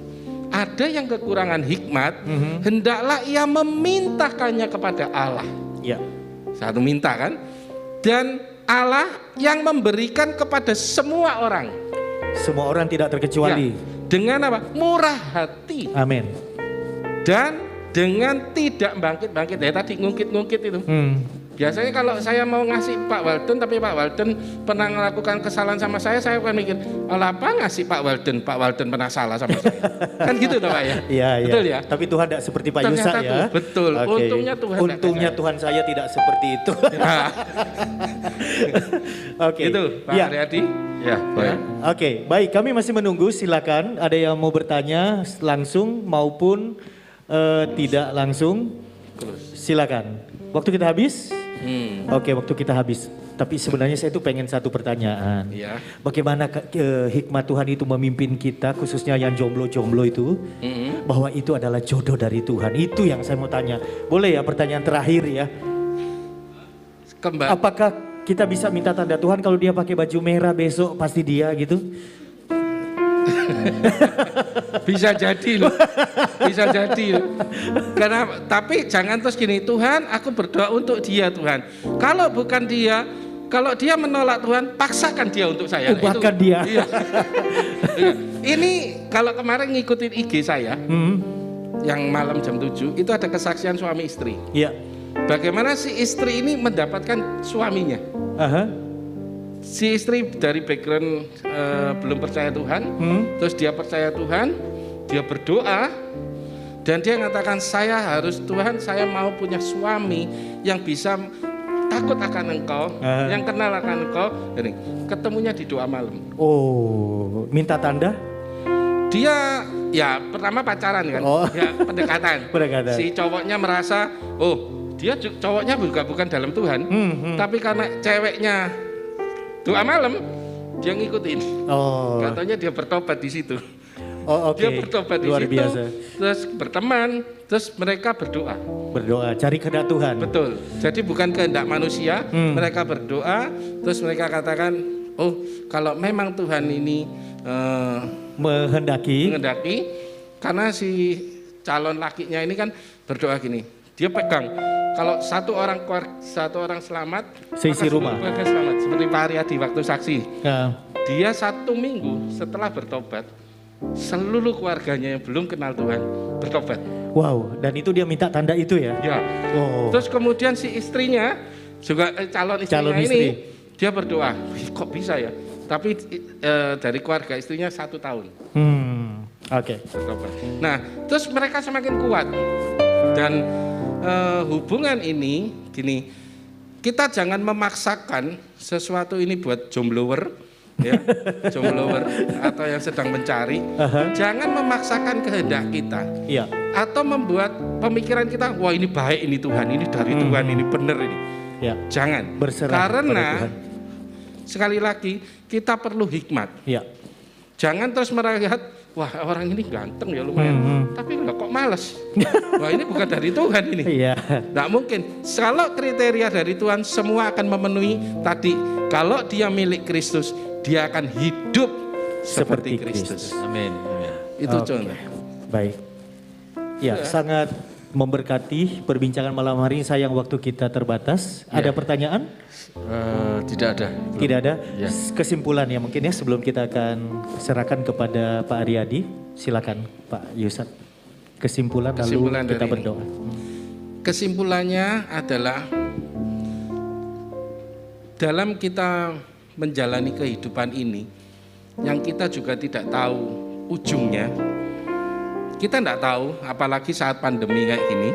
ada yang kekurangan hikmat, hendaklah ia memintakannya kepada Allah. Ya. Satu minta kan? Dan Allah yang memberikan kepada semua orang. Semua orang tidak terkecuali. Ya, dengan apa? Murah hati. Amin. Dan dengan tidak bangkit-bangkit. Ya tadi ngungkit-ngungkit itu. Biasanya kalau saya mau ngasih Pak Walden, tapi Pak Walden pernah melakukan kesalahan sama saya akan mikir, "Alah, apa ngasih Pak Walden pernah salah sama saya." Kan gitu toh Pak ya? Iya, iya. Betul ya? Tapi Tuhan tidak seperti Pak Ternyata Yusa ya. betul. Oke. Untungnya Tuhan tidak Untungnya kayak Tuhan saya tidak seperti itu. Ya, Oke. itu Pak Ya. Aryadi. Ya, baik. Oke, baik. Kami masih menunggu. Silakan. Ada yang mau bertanya langsung maupun tidak langsung. Silakan. Waktu kita habis? Oke, waktu kita habis. Tapi sebenarnya saya tuh pengen satu pertanyaan. Iya. Bagaimana hikmat Tuhan itu memimpin kita, khususnya yang jomblo-jomblo itu, bahwa itu adalah jodoh dari Tuhan. Itu yang saya mau tanya. Boleh ya pertanyaan terakhir ya? Kembali. Apakah kita bisa minta tanda Tuhan kalau dia pakai baju merah besok pasti dia gitu? Bisa jadi loh. Bisa jadi loh. Karena tapi jangan terus gini, Tuhan, aku berdoa untuk dia Tuhan. Kalau bukan dia, kalau dia menolak Tuhan, paksakan dia untuk saya. Ubahkan dia. Iya. Iya. Ini kalau kemarin ngikutin IG saya, yang malam jam 7, itu ada kesaksian suami istri. Iya. Bagaimana si istri ini mendapatkan suaminya. Aha. Si istri dari background belum percaya Tuhan, terus dia percaya Tuhan, dia berdoa, Dan dia mengatakan, Tuhan saya mau punya suami yang bisa takut akan Engkau, yang kenal akan Engkau. Jadi ketemunya di doa malam. Oh, minta tanda? Dia ya pertama pacaran kan, ya pendekatan. Si cowoknya merasa, dia cowoknya bukan dalam Tuhan, tapi karena ceweknya doa malam, dia ngikutin. Katanya dia bertobat di situ. Dia bertobat di situ, biasa. Terus berteman, terus mereka berdoa. Berdoa, cari kehendak Tuhan. Betul. Jadi bukan kehendak manusia, mereka berdoa, terus mereka katakan, kalau memang Tuhan ini menghendaki, karena si calon lakinya ini kan berdoa gini, dia pegang, kalau satu orang selamat, seisi rumah. Keluarga selamat. Seperti Pak Aryadi waktu saksi, dia 1 minggu setelah bertobat, seluruh keluarganya yang belum kenal Tuhan bertobat. Wow, dan itu dia minta tanda itu ya? Ya. Terus kemudian si istrinya juga calon istrinya ini, dia berdoa, kok bisa ya? Tapi dari keluarga istrinya 1 tahun. Bertobat. Nah, terus mereka semakin kuat. Dan hubungan ini gini, kita jangan memaksakan sesuatu ini buat jomblower, ya, jomblower atau yang sedang mencari. Jangan memaksakan kehendak kita. Atau membuat pemikiran kita, wah ini baik, ini Tuhan, ini dari Tuhan, ini benar ini. Jangan. Berserah karena Tuhan. Sekali lagi kita perlu hikmat. Jangan terus melihat, wah orang ini ganteng ya lumayan, tapi kok males. Wah ini bukan dari Tuhan ini. Nggak mungkin. Kalau kriteria dari Tuhan semua akan memenuhi tadi. Kalau dia milik Kristus, dia akan hidup seperti Kristus. Amin. Itu contoh. Baik. Ya, sangat memberkati perbincangan malam hari ini. Sayang waktu kita terbatas. Ada pertanyaan? Tidak ada. Tidak ada. Kesimpulan ya mungkin ya sebelum kita akan serahkan kepada Pak Aryadi. Silakan Pak Yusat. Kesimpulan lalu kita berdoa. Kesimpulannya adalah dalam kita menjalani kehidupan ini yang kita juga tidak tahu ujungnya. Kita tidak tahu, apalagi saat pandemi kayak gini.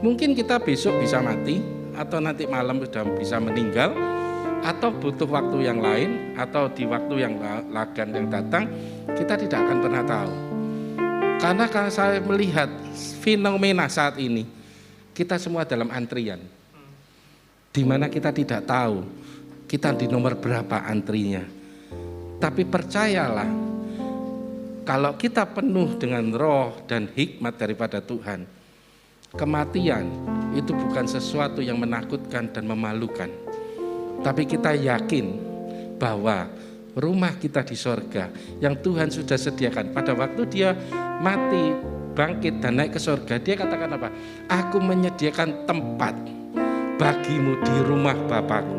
Mungkin kita besok bisa mati, atau nanti malam sudah bisa meninggal, atau butuh waktu yang lain, atau di waktu yang akan datang, kita tidak akan pernah tahu. Karena kalau saya melihat fenomena saat ini, kita semua dalam antrian, di mana kita tidak tahu kita di nomor berapa antrinya. Tapi percayalah, kalau kita penuh dengan roh dan hikmat daripada Tuhan, kematian itu bukan sesuatu yang menakutkan dan memalukan. Tapi kita yakin bahwa rumah kita di sorga yang Tuhan sudah sediakan. Pada waktu dia mati, bangkit dan naik ke sorga, dia katakan apa? Aku menyediakan tempat bagimu di rumah Bapakku.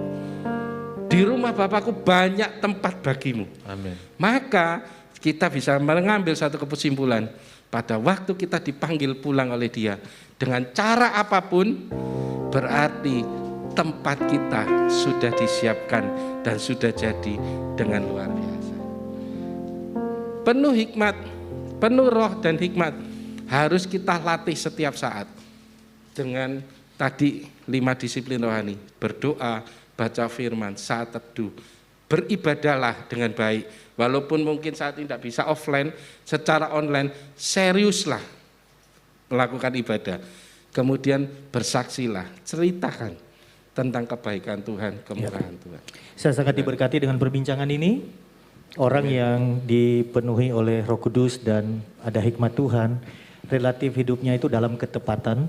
Di rumah Bapakku banyak tempat bagimu. Amin. Maka kita bisa mengambil satu kesimpulan, pada waktu kita dipanggil pulang oleh Dia dengan cara apapun, berarti tempat kita sudah disiapkan dan sudah jadi dengan luar biasa. Penuh hikmat, penuh roh dan hikmat harus kita latih setiap saat dengan tadi 5 disiplin rohani: berdoa, baca firman, saat teduh, beribadahlah dengan baik. Walaupun mungkin saat ini tidak bisa offline, secara online seriuslah melakukan ibadah. Kemudian bersaksilah, ceritakan tentang kebaikan Tuhan, kemurahan Tuhan. Saya sangat diberkati dengan perbincangan ini. Orang yang dipenuhi oleh Roh Kudus dan ada hikmat Tuhan, relatif hidupnya itu dalam ketepatan,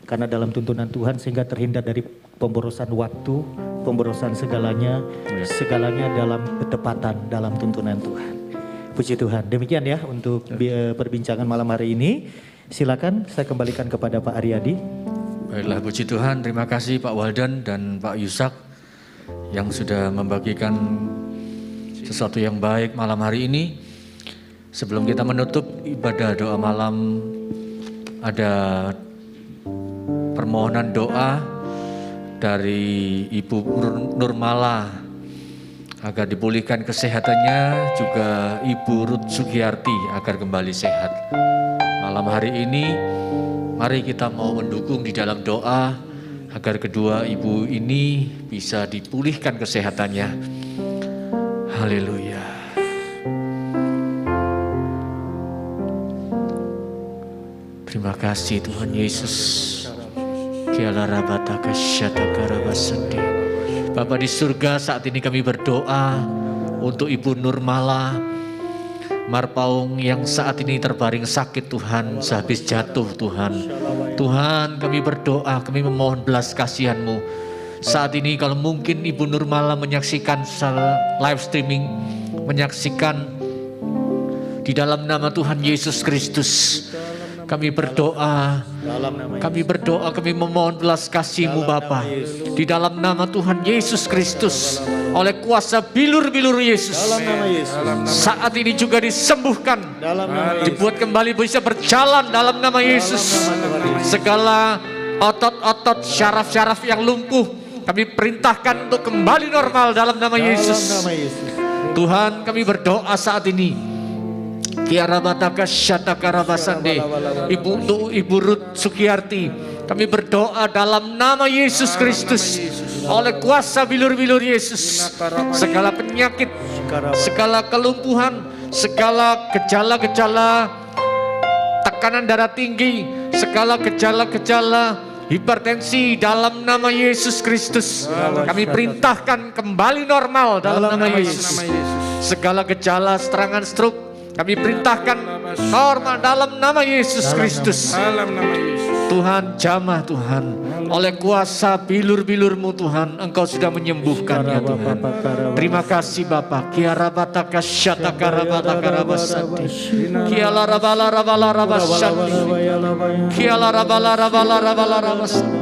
karena dalam tuntunan Tuhan sehingga terhindar dari pemborosan waktu, pemborosan segalanya, segalanya dalam ketepatan, dalam tuntunan Tuhan. Puji Tuhan. Demikian ya untuk perbincangan malam hari ini. Silakan saya kembalikan kepada Pak Aryadi. Baiklah, puji Tuhan. Terima kasih Pak Waldan dan Pak Yusak yang sudah membagikan sesuatu yang baik malam hari ini. Sebelum kita menutup ibadah doa malam, ada permohonan doa dari Ibu Nurmala agar dipulihkan kesehatannya, juga Ibu Ruth Sugiyarti agar kembali sehat. Malam Malam hari ini mari kita mau mendukung di dalam doa agar kedua ibu ini bisa dipulihkan kesehatannya. Haleluya. Terima kasih Tuhan Yesus. Bapa di surga, saat ini kami berdoa untuk Ibu Nurmala Marpaung yang saat ini terbaring sakit Tuhan, sehabis jatuh Tuhan. Tuhan, kami berdoa, kami memohon belas kasihan-Mu. Saat ini kalau mungkin Ibu Nurmala menyaksikan live streaming, menyaksikan di dalam nama Tuhan Yesus Kristus, kami berdoa, kami memohon belas kasih-Mu Bapa. Di dalam nama Tuhan Yesus Kristus, oleh kuasa bilur-bilur Yesus, saat ini juga disembuhkan, dibuat kembali bisa berjalan dalam nama Yesus. Segala otot-otot, syaraf-syaraf yang lumpuh, kami perintahkan untuk kembali normal dalam nama Yesus. Tuhan, kami berdoa saat ini, Ibu Ruth Sukiyarti, kami berdoa dalam nama Yesus Kristus, oleh kuasa bilur-bilur Yesus, segala penyakit, segala kelumpuhan, segala gejala-gejala tekanan darah tinggi, segala gejala-gejala hipertensi, dalam nama Yesus Kristus kami perintahkan kembali normal dalam nama Yesus. Segala gejala serangan stroke kami perintahkan normal dalam nama Yesus Kristus. Tuhan, jamah Tuhan, oleh kuasa bilur-bilur-Mu Tuhan, Engkau sudah menyembuhkannya Tuhan. Terima kasih Bapa. Kiarabataka syatakarabata karabasati. Kialarabala-rabala-rabasati. Kialarabala-rabala-rabala-rabasati.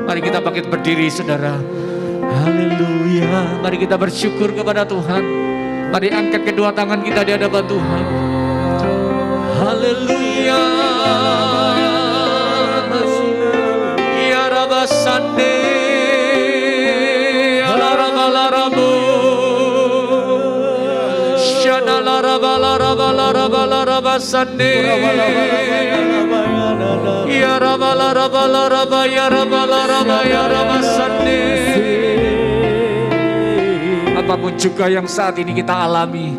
Mari kita bangkit berdiri saudara. Haleluya. Mari kita bersyukur kepada Tuhan. Mari angkat kedua tangan kita di hadapan Tuhan. Haleluya. Ya Rabasande, ya Rabalarabu, Shana Rabasande, ya Rabalaraba, ya Rabalaraba, ya Rabasande. Apapun juga yang saat ini kita alami,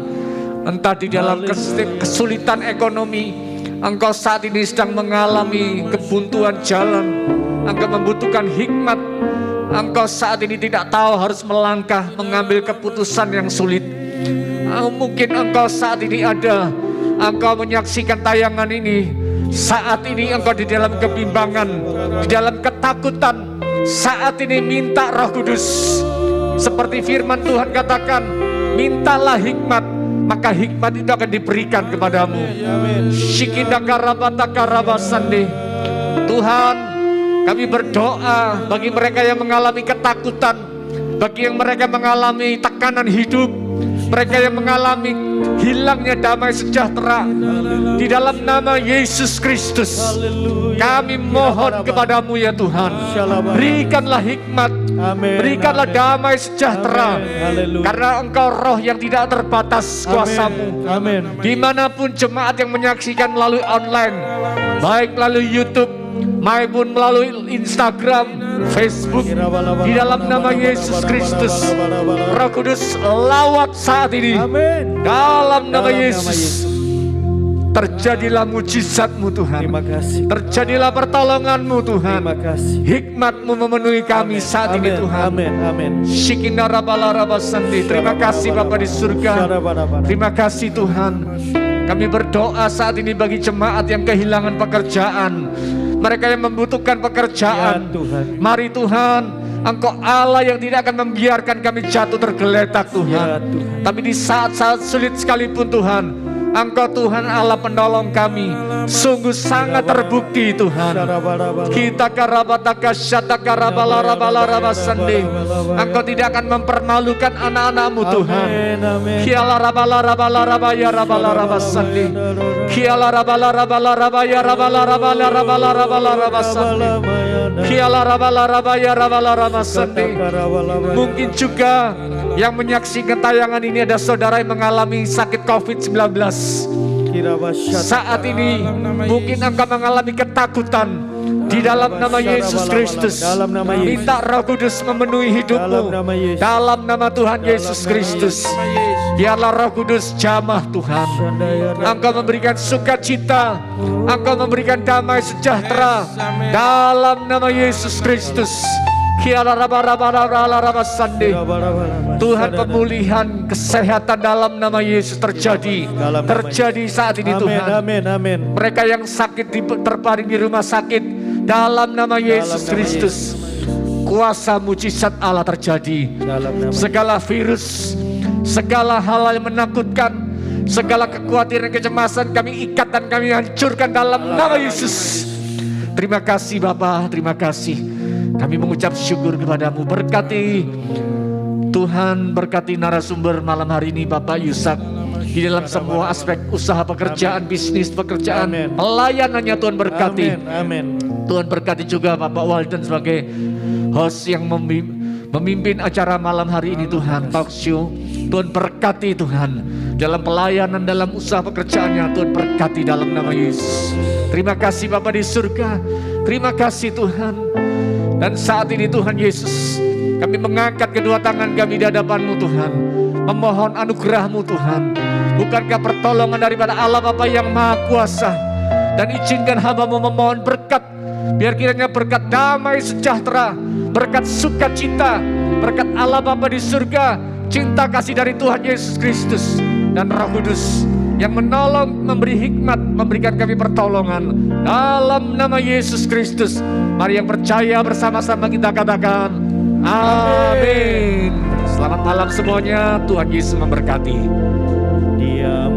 entah di dalam kesulitan ekonomi, engkau saat ini sedang mengalami kebuntuan jalan, engkau membutuhkan hikmat, engkau saat ini tidak tahu harus melangkah mengambil keputusan yang sulit. Mungkin engkau saat ini engkau menyaksikan tayangan ini, saat ini engkau di dalam kebimbangan, di dalam ketakutan, saat ini minta Roh Kudus. Seperti firman Tuhan katakan, mintalah hikmat, maka hikmat itu akan diberikan kepadamu. Tuhan, kami berdoa bagi mereka yang mengalami ketakutan, bagi yang mereka mengalami tekanan hidup, mereka yang mengalami hilangnya damai sejahtera, di dalam nama Yesus Kristus kami mohon kepadamu ya Tuhan, berikanlah hikmat, berikanlah damai sejahtera, karena Engkau roh yang tidak terbatas kuasamu. Dimanapun jemaat yang menyaksikan melalui online, baik melalui YouTube maupun melalui Instagram, Facebook, di dalam nama Yesus Kristus, Roh Kudus lawat saat ini, dalam nama Yesus. Terjadilah mujizat-Mu Tuhan. Terjadilah pertolongan-Mu Tuhan. Hikmat-Mu memenuhi kami saat ini Tuhan. Terima kasih Bapa di surga. Terima kasih Tuhan. Kami berdoa saat ini bagi jemaat yang kehilangan pekerjaan, mereka yang membutuhkan pekerjaan. Mari Tuhan, Engkau Allah yang tidak akan membiarkan kami jatuh tergeletak Tuhan. Tapi di saat-saat sulit sekalipun Tuhan, Engkau Tuhan Allah penolong kami, sungguh sangat terbukti Tuhan. Kita karabataka syataka rabalarabasande. Engkau tidak akan mempermalukan anak-anak-Mu Tuhan. Kiala rabalarabaya rabalarabasande. Kiala rabalarabaya rabalarabasande. Kiala rabalarabaya rabalarabasande. Mungkin juga yang menyaksikan tayangan ini ada saudara yang mengalami sakit COVID-19. Saat ini mungkin engkau mengalami ketakutan, di dalam nama Yesus Kristus, minta Roh Kudus memenuhi hidupmu. Dalam nama Tuhan Yesus Kristus, biarlah Roh Kudus jamah Tuhan. Engkau memberikan sukacita, Engkau memberikan damai sejahtera. Dalam nama Yesus Kristus. Tuhan, pemulihan kesehatan dalam nama Yesus terjadi saat ini Tuhan. Mereka yang sakit terbaring di rumah sakit, dalam nama Yesus Kristus, kuasa mujizat Allah terjadi. Segala virus, segala hal yang menakutkan, segala kekhawatiran, kecemasan kami ikat dan kami hancurkan dalam nama Yesus. Terima kasih Bapa, terima kasih. Kami mengucap syukur kepadamu. Berkati Tuhan, berkati narasumber malam hari ini Bapak Yusak, di dalam semua aspek usaha, pekerjaan, bisnis, pekerjaan, pelayanannya Tuhan berkati. Tuhan berkati juga Bapak Walden sebagai host yang memimpin acara malam hari ini Tuhan, talk show. Tuhan berkati Tuhan dalam pelayanan, dalam usaha pekerjaannya. Tuhan berkati dalam nama Yesus. Terima kasih Bapak di surga. Terima kasih Tuhan. Dan saat ini Tuhan Yesus, kami mengangkat kedua tangan kami di hadapan-Mu Tuhan, memohon anugerah-Mu Tuhan. Bukankah pertolongan daripada Allah Bapa yang Maha Kuasa? Dan izinkan hamba-Mu memohon berkat, biar kiranya berkat damai sejahtera, berkat sukacita, berkat Allah Bapa di surga, cinta kasih dari Tuhan Yesus Kristus, dan Roh Kudus yang menolong, memberi hikmat, memberikan kami pertolongan. Dalam nama Yesus Kristus, mari yang percaya bersama-sama kita katakan amin. Selamat malam semuanya, Tuhan Yesus memberkati. Dia